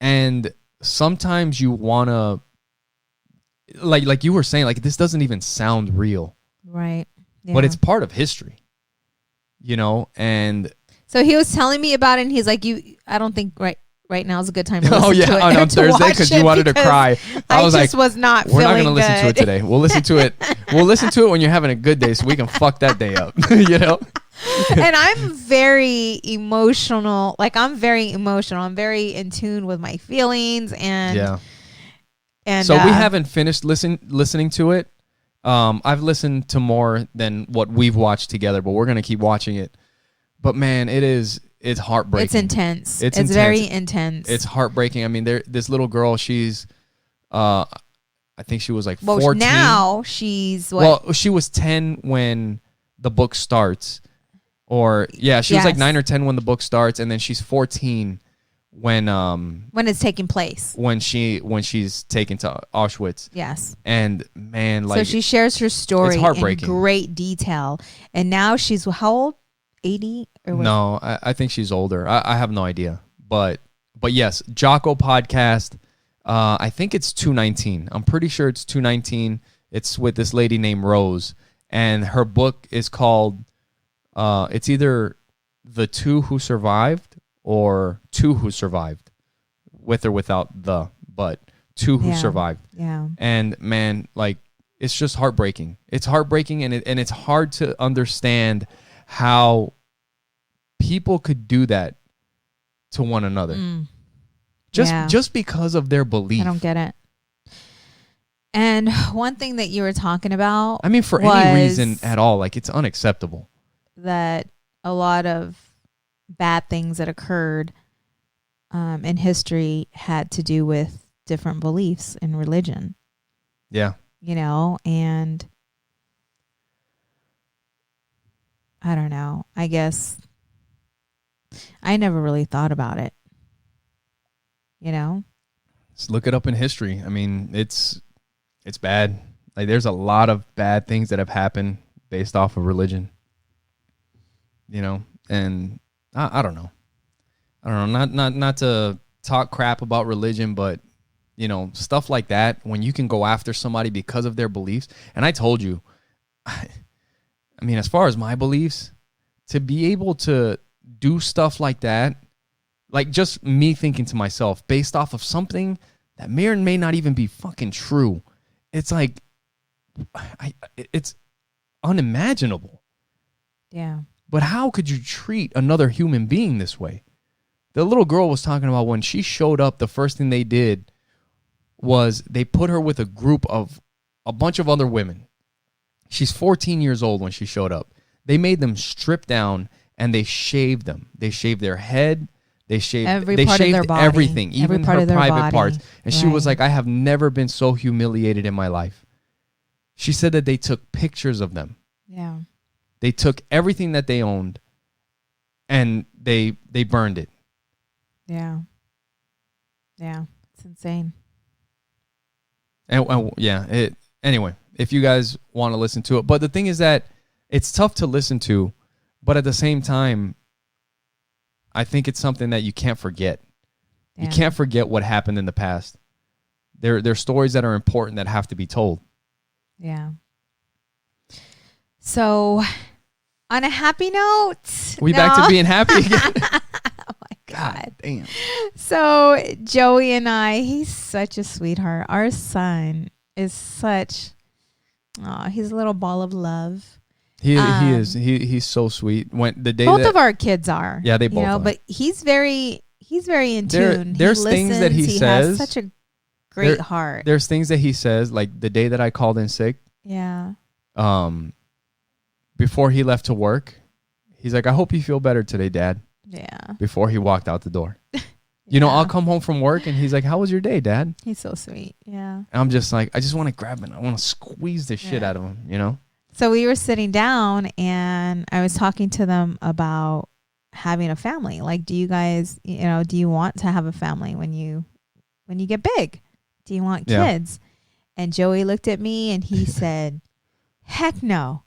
And sometimes you want to, like you were saying, like, this doesn't even sound real. Right. Yeah. But it's part of history, you know? And so he was telling me about it and he's like, I don't think right now is a good time to listen to it. On Thursday because you wanted to cry. I was not we're not going to listen to it today. We'll listen to it. We'll listen to it when you're having a good day so we can fuck that day up, you know? And I'm very emotional. Like, I'm very emotional. I'm very in tune with my feelings and so we haven't finished listening to it. I've listened to more than what we've watched together, but we're gonna keep watching it. But man, it's heartbreaking. It's intense. It's very intense. It's heartbreaking. I mean, this little girl, she's I think she was like 14. Now she's what? Well, she was 10 when the book starts. Or she was like 9 or 10 when the book starts, and then she's 14 when it's taking place. When she's taken to Auschwitz. Yes. And man, like, so she shares her story in heartbreaking. Great detail. And now she's how old? 80 or what? No, I think she's older. I have no idea. But yes, Jocko podcast. I think it's 219. I'm pretty sure it's 219. It's with this lady named Rose, and her book is called it's either The Two Who Survived or Two Who Survived. with or without the, but 2 who survived. Yeah. And man, like, it's just heartbreaking. It's heartbreaking, and it's hard to understand how people could do that to one another. Just because of their belief. I don't get it. And one thing that you were talking about, I mean, for any reason at all, like, it's unacceptable. That a lot of bad things that occurred in history had to do with different beliefs in religion. Yeah. You know, and I don't know. I guess I never really thought about it. You know? Just look it up in history. I mean, it's bad. Like, there's a lot of bad things that have happened based off of religion. You know, and I don't know. I don't know. Not to talk crap about religion, but you know, stuff like that, when you can go after somebody because of their beliefs. And I told you, I mean, as far as my beliefs, to be able to do stuff like that, like just me thinking to myself based off of something that may or may not even be fucking true, it's like, it's unimaginable. Yeah. But how could you treat another human being this way? The little girl was talking about when she showed up, the first thing they did was they put her with a group of a bunch of other women. She's 14 years old when she showed up. They made them strip down and they shaved them. They shaved their head. They shaved every part of their body. Everything, even her private parts. And she was Right. like, I have never been so humiliated in my life. She said that they took pictures of them. Yeah. They took everything that they owned and they burned it. Yeah. Yeah. It's insane. And yeah, anyway, if you guys want to listen to it. But the thing is that it's tough to listen to, but at the same time, I think it's something that you can't forget. Yeah. You can't forget what happened in the past. There's stories that are important that have to be told. Yeah. So, on a happy note. We back to being happy again. Oh my God. Damn. So Joey and he's such a sweetheart. Our son is he's a little ball of love. He is. He's so sweet. When the day both of our kids are. Yeah, they both are. But he's very in tune. There's things that he says. Has such a great heart. There's things that he says, like the day that I called in sick. Yeah. Before he left to work, he's like, I hope you feel better today, Dad. Yeah. Before he walked out the door. You know, I'll come home from work and he's like, how was your day, Dad? He's so sweet. Yeah. And I'm just like, I just want to grab him. I want to squeeze the shit out of him, you know? So we were sitting down and I was talking to them about having a family. Like, do you guys, do you want to have a family when you get big? Do you want kids? And Joey looked at me and he said, heck no.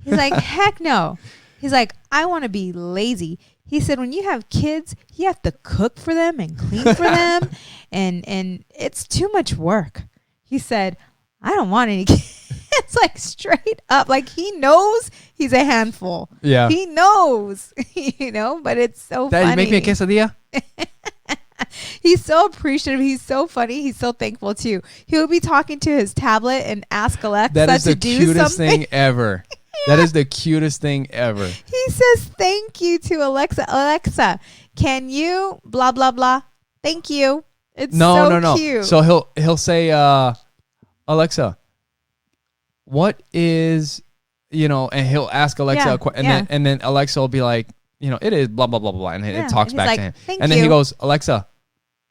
He's like, heck no. He's like, I want to be lazy. He said, when you have kids, you have to cook for them and clean for them. And it's too much work. He said, I don't want any kids. It's like straight up. Like, he knows he's a handful. Yeah. He knows, but it's so Dad, funny. you make me a quesadilla? He's so appreciative. He's so funny. He's so thankful too. He'll be talking to his tablet and ask Alexa that is to the do cutest something. thing ever. That is the cutest thing ever. He says thank you to Alexa. Alexa, can you blah blah blah? Thank you. It's so cute. So he'll say, Alexa, what is, and he'll ask Alexa and then Alexa will be like, it is blah blah blah blah, and it talks back to him. Thank and you. then he goes, Alexa,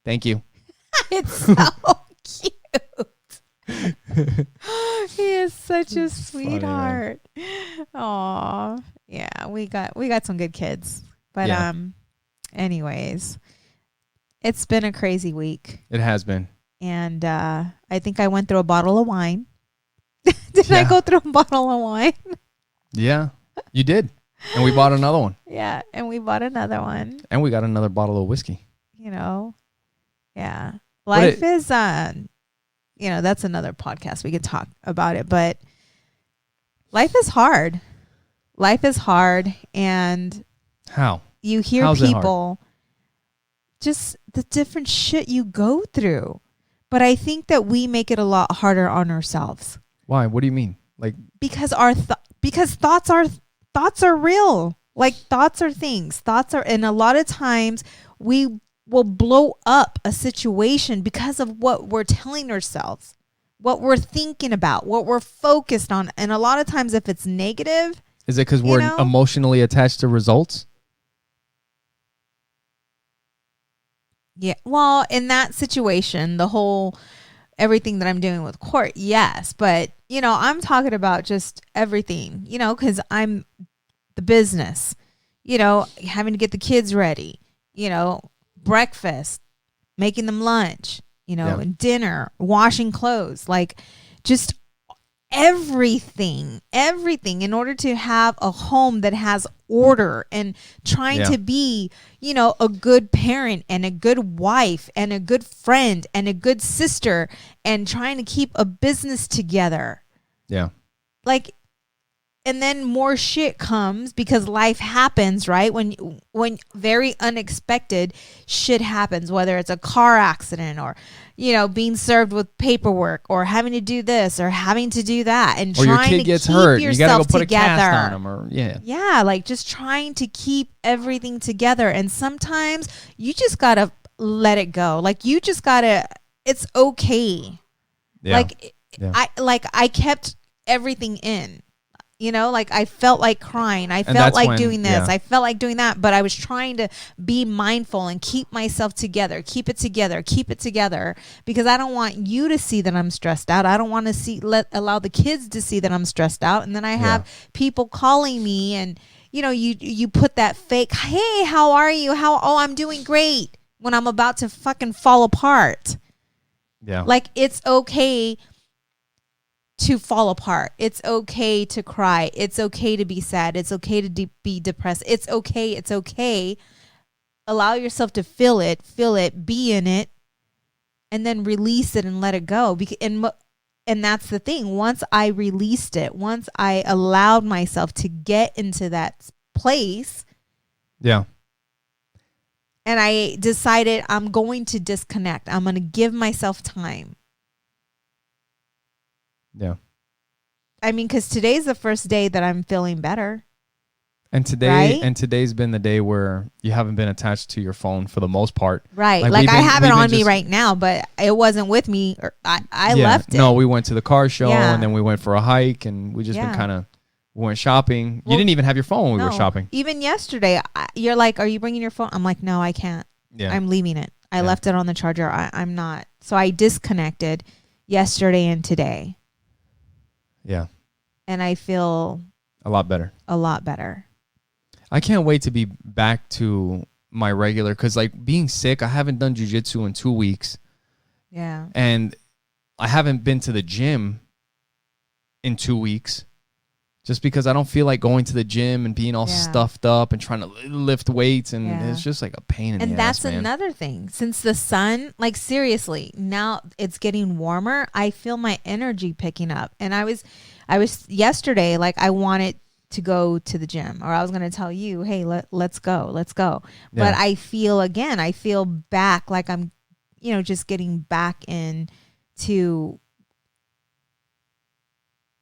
thank you. It's so cute. He is such a sweetheart. Aw, yeah, we got some good kids. But anyways, it's been a crazy week. It has been. And I think I went through a bottle of wine. Did I go through a bottle of wine? Yeah, you did. And we bought another one. Yeah, and we bought another one. And we got another bottle of whiskey. Yeah. Life is that's another podcast. We could talk about it, but life is hard. Life is hard, and how you hear How's people just the different shit you go through. But I think that we make it a lot harder on ourselves. Why? What do you mean? Like, because because thoughts are real. Like, thoughts are things. And a lot of times we will blow up a situation because of what we're telling ourselves, what we're thinking about, what we're focused on. And a lot of times if it's negative, is it because we're emotionally attached to results? Yeah. Well, in that situation, everything that I'm doing with court, yes. But, I'm talking about just everything, because I'm the business, having to get the kids ready, breakfast, making them lunch, and dinner, washing clothes, like just everything in order to have a home that has order, and trying to be, a good parent and a good wife and a good friend and a good sister, and trying to keep a business together. Yeah. Like, and then more shit comes because life happens, right? When very unexpected shit happens, whether it's a car accident or, being served with paperwork or having to do this or having to do that, and or trying your kid to gets keep hurt, yourself you gotta go put together. a cast on them, or yeah, like just trying to keep everything together. And sometimes you just gotta let it go. Like, you just gotta. It's okay. Yeah. I kept everything in. Like, I felt like crying. I felt like doing this. I felt like doing that. But I was trying to be mindful and keep myself together, keep it together, because I don't want you to see that I'm stressed out. I don't want to allow the kids to see that I'm stressed out. And then I have people calling me, and, you put that fake, hey, how are you? I'm doing great, when I'm about to fucking fall apart. Yeah. Like, it's okay to fall apart. It's okay to cry. It's okay to be sad. It's okay to be depressed. It's okay. Allow yourself to feel it, be in it, and then release it and let it go. And that's the thing. Once I released it, once I allowed myself to get into that place, and I decided I'm going to disconnect. I'm going to give myself time. Yeah. I mean, because today's the first day that I'm feeling better. And today's been the day where you haven't been attached to your phone for the most part. Right. Like I have it on me right now, but it wasn't with me. I left it. No, we went to the car show, and then we went for a hike, and we just been kind of went shopping. You didn't even have your phone when we were shopping. Even yesterday, you're like, are you bringing your phone? I'm like, no, I can't. Yeah. I'm leaving it. I left it on the charger. I'm not. So I disconnected yesterday and today. Yeah. And I feel a lot better. I can't wait to be back to my regular, because like being sick, I haven't done jiu-jitsu in 2 weeks. Yeah. And I haven't been to the gym in 2 weeks, just because I don't feel like going to the gym and being all stuffed up and trying to lift weights, and it's just like a pain in the ass. And that's another thing. Since the sun, like seriously, now it's getting warmer, I feel my energy picking up. And I was yesterday, like I wanted to go to the gym, or I was going to tell you, hey, let's go. But I feel back, like I'm, just getting back into,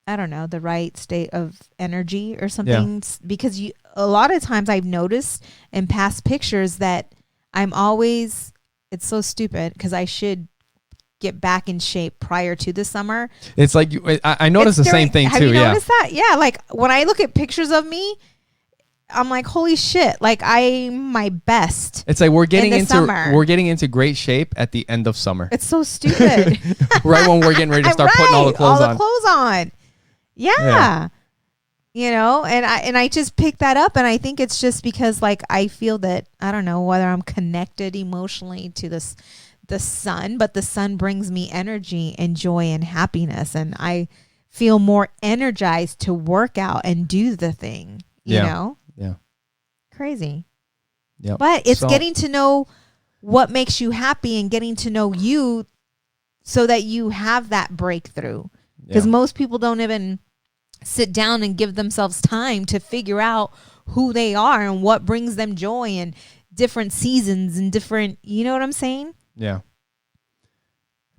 I don't know, the right state of energy or something. Because a lot of times I've noticed in past pictures that I'm always, it's so stupid because I should get back in shape prior to the summer. It's like, I noticed the same thing too. Have you noticed that? Yeah. Like when I look at pictures of me, I'm like, holy shit, like I'm my best. It's like we're getting into great shape at the end of summer. It's so stupid. Right when we're getting ready to start putting all the clothes on. Yeah. And I just picked that up, and I think it's just because like I feel that, I don't know whether I'm connected emotionally to the sun, but the sun brings me energy and joy and happiness, and I feel more energized to work out and do the thing, you know? Yeah. Crazy. Yeah. But it's getting to know what makes you happy and getting to know you so that you have that breakthrough. Because most people don't even sit down and give themselves time to figure out who they are and what brings them joy and different seasons and different, you know what I'm saying? Yeah.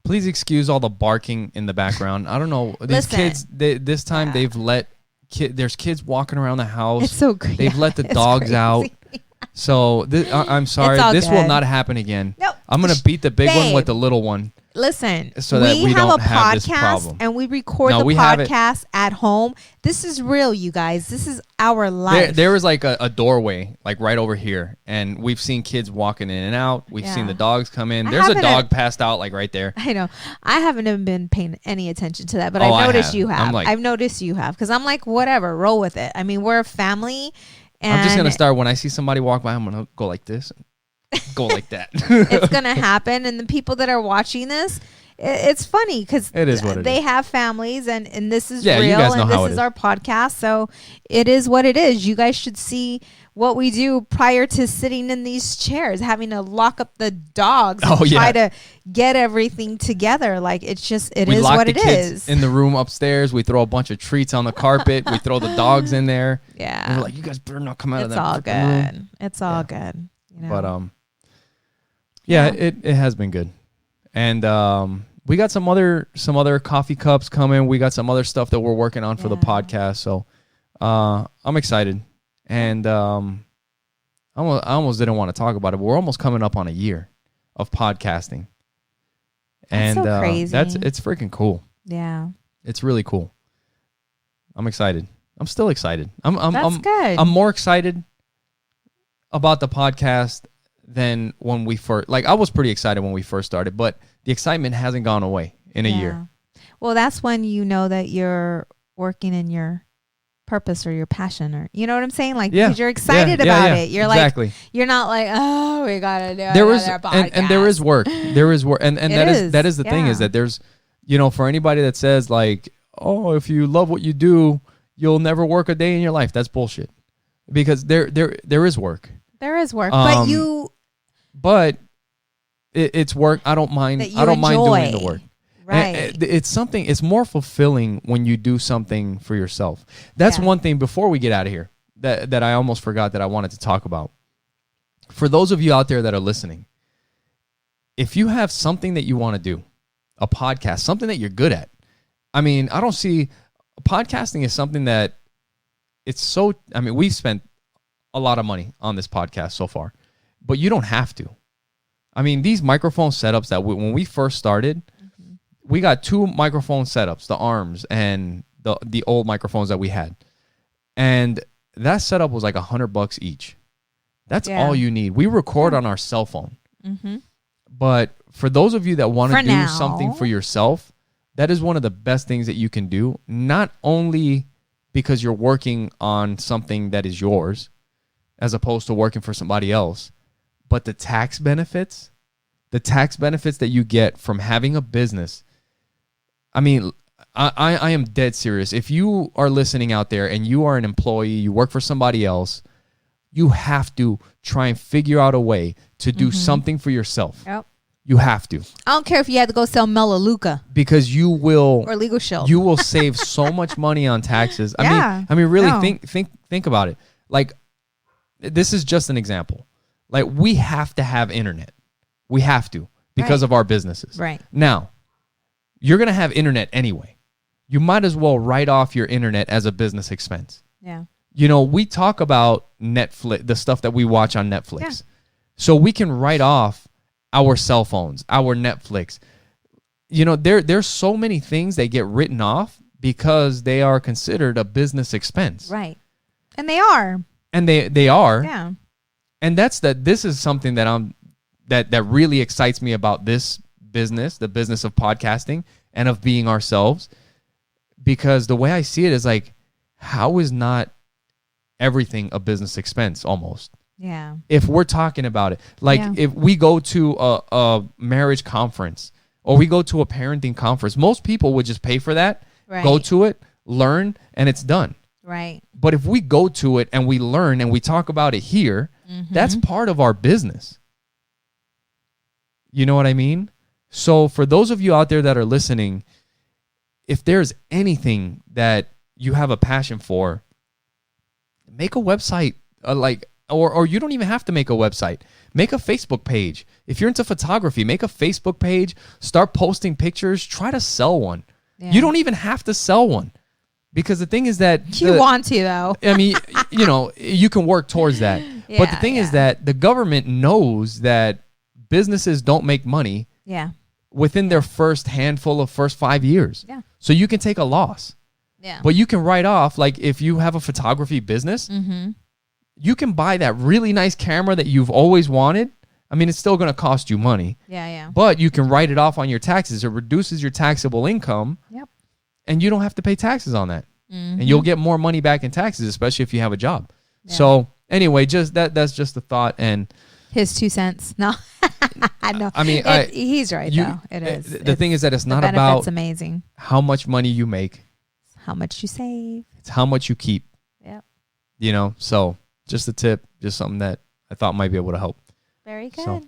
Please excuse all the barking in the background. I don't know. These kids, this time they've let there's kids walking around the house. It's so crazy. They've let the dogs out. So I'm sorry. This will not happen again. Nope. I'm going to beat the big one with the little one. Listen, so that we don't have this problem. And we record the podcast at home. This is real, you guys. This is our life. There was like a doorway, like right over here, and we've seen kids walking in and out. We've seen the dogs come in. There's a dog passed out, like right there. I know. I haven't even been paying any attention to that, but I've noticed you have. I've noticed you have, because I'm like, whatever, roll with it. I mean, we're a family. And I'm just gonna start when I see somebody walk by. I'm gonna go like this. Go like that. It's gonna happen, and the people that are watching this, it's funny because they have families, and this is real, and this is our podcast, so it is what it is. You guys should see what we do prior to sitting in these chairs, having to lock up the dogs and try to get everything together. Like, it's just it is what it is. In the room upstairs, we throw a bunch of treats on the carpet. We throw the dogs in there. Yeah, and we're like, you guys better not come out of that. It's all good. Room. It's all good. You know? But it has been good, and we got some other coffee cups coming. We got some other stuff that we're working on for the podcast. So I'm excited, and I almost didn't want to talk about it, but we're almost coming up on a year of podcasting, and that's so crazy. It's freaking cool. Yeah, it's really cool. I'm excited. I'm still excited. That's good. I'm more excited about the podcast than when we first, I was pretty excited when we first started, but the excitement hasn't gone away in a year. Well, that's when you know that you're working in your purpose or your passion, or you know what I'm saying? Like, because you're excited about it. You're like, you're not like, oh, we gotta do another podcast. And there is work. There is work. And that is the thing, is that there's, for anybody that says like, oh, if you love what you do, you'll never work a day in your life. That's bullshit. Because there is work. There is work, but it's work. I don't mind. I don't mind doing the work. Right. And it's more fulfilling when you do something for yourself. That's one thing before we get out of here that I almost forgot that I wanted to talk about. For those of you out there that are listening, if you have something that you want to do, a podcast, something that you're good at. I mean, I don't see podcasting is something that we've spent a lot of money on this podcast so far, but you don't have to. I mean, these microphone setups that when we first started, we got 2 microphone setups, the arms and the old microphones that we had. And that setup was like $100 each. That's all you need. We record on our cell phone. Mm-hmm. But for those of you that want to do something for yourself, that is one of the best things that you can do. Not only because you're working on something that is yours, as opposed to working for somebody else, but the tax benefits that you get from having a business. I mean, I am dead serious. If you are listening out there and you are an employee, you work for somebody else, you have to try and figure out a way to do something for yourself. Yep. You have to. I don't care if you had to go sell Melaleuca. Because you will. Or Legal Shield. You will save so much money on taxes. I mean, really think about it. Like, this is just an example. Like, we have to have internet. We have to because of our businesses. Right. Now, you're going to have internet anyway. You might as well write off your internet as a business expense. Yeah. We talk about Netflix, the stuff that we watch on Netflix. Yeah. So we can write off our cell phones, our Netflix. There's so many things that get written off because they are considered a business expense. Right. And they are. And they are. Yeah. And this is something that really excites me about this business, the business of podcasting and of being ourselves, because the way I see it is like, how is not everything a business expense almost? Yeah. If we're talking about it, like if we go to a marriage conference or we go to a parenting conference, most people would just pay for that, go to it, learn, and it's done. Right. But if we go to it and we learn and we talk about it here, that's part of our business. You know what I mean? So for those of you out there that are listening, if there's anything that you have a passion for, make a website, or you don't even have to make a website. Make a Facebook page. If you're into photography, make a Facebook page. Start posting pictures. Try to sell one. Yeah. You don't even have to sell one, because the thing is that you want to, though. I mean, you can work towards that. But the thing is that the government knows that businesses don't make money within their first 5 years. Yeah. So you can take a loss. Yeah. But you can write off, like if you have a photography business, you can buy that really nice camera that you've always wanted. I mean, it's still going to cost you money. Yeah. But you can write it off on your taxes. It reduces your taxable income. Yep. And you don't have to pay taxes on that. And you'll get more money back in taxes, especially if you have a job. Yeah. So anyway, just that's just a thought. And his 2 cents. No, I know. I mean, he's right, though. It is. The thing is that it's not about amazing. How much money you make. It's how much you save. It's how much you keep. Yep. So just a tip, just something that I thought might be able to help. Very good. So.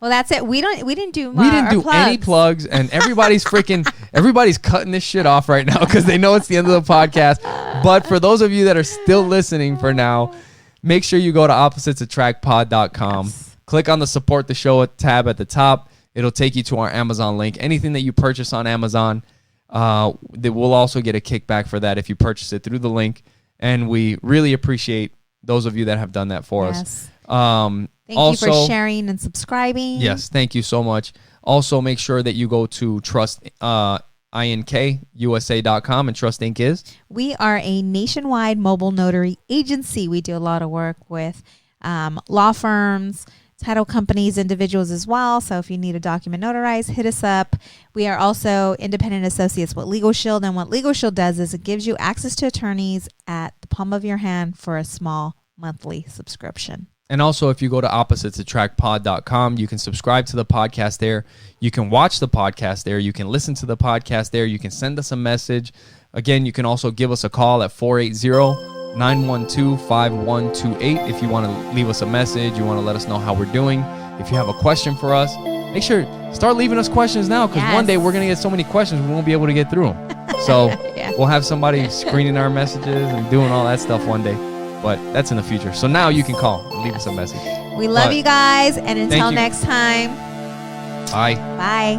Well, that's it. We didn't do any plugs, and everybody's cutting this shit off right now because they know it's the end of the podcast. But for those of you that are still listening for now, make sure you go to oppositesattractpod.com. Yes. Click on the support the show tab at the top. It'll take you to our Amazon link. Anything that you purchase on Amazon, we'll also get a kickback for that if you purchase it through the link. And we really appreciate those of you that have done that for us. Thank you for sharing and subscribing. Yes, thank you so much. Also, make sure that you go to trustinkusa.com, and Trust Inc. is? We are a nationwide mobile notary agency. We do a lot of work with law firms, title companies, individuals as well. So if you need a document notarized, hit us up. We are also independent associates with Legal Shield. And what Legal Shield does is it gives you access to attorneys at the palm of your hand for a small monthly subscription. And also, if you go to oppositesattractpod.com, you can subscribe to the podcast there. You can watch the podcast there. You can listen to the podcast there. You can send us a message. Again, you can also give us a call at 480-912-5128 if you want to leave us a message. You want to let us know how we're doing. If you have a question for us, make sure start leaving us questions now, because one day we're going to get so many questions we won't be able to get through them. So we'll have somebody screening our messages and doing all that stuff one day. But that's in the future. So now you can call and leave us a message. We love you guys. And until next time. Bye. Bye.